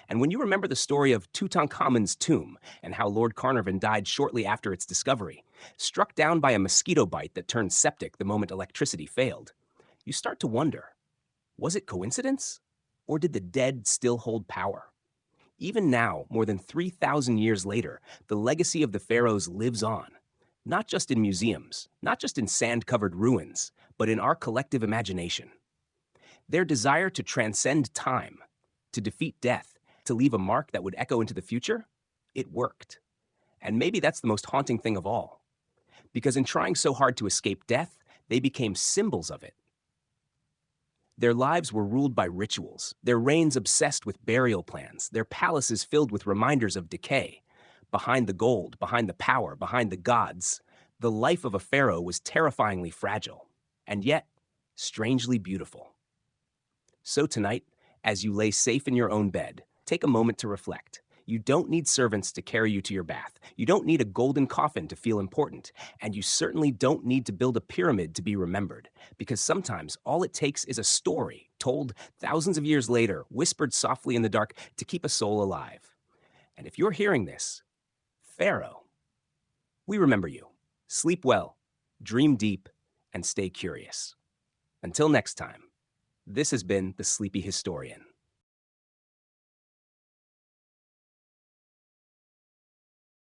And when you remember the story of Tutankhamun's tomb and how Lord Carnarvon died shortly after its discovery, struck down by a mosquito bite that turned septic the moment electricity failed, you start to wonder, was it coincidence? Or did the dead still hold power? Even now, more than 3,000 years later, the legacy of the pharaohs lives on, not just in museums, not just in sand-covered ruins, but in our collective imagination. Their desire to transcend time, to defeat death, to leave a mark that would echo into the future, it worked. And maybe that's the most haunting thing of all. because in trying so hard to escape death, they became symbols of it. Their lives were ruled by rituals, their reigns obsessed with burial plans, their palaces filled with reminders of decay. Behind the gold, behind the power, behind the gods, the life of a pharaoh was terrifyingly fragile, and yet strangely beautiful. So tonight, as you lay safe in your own bed, take a moment to reflect. You don't need servants to carry you to your bath. You don't need a golden coffin to feel important. And you certainly don't need to build a pyramid to be remembered. Because sometimes all it takes is a story told thousands of years later, whispered softly in the dark to keep a soul alive. And if you're hearing this, Pharaoh, we remember you. Sleep well, dream deep, and stay curious. Until next time, this has been The Sleepy Historian.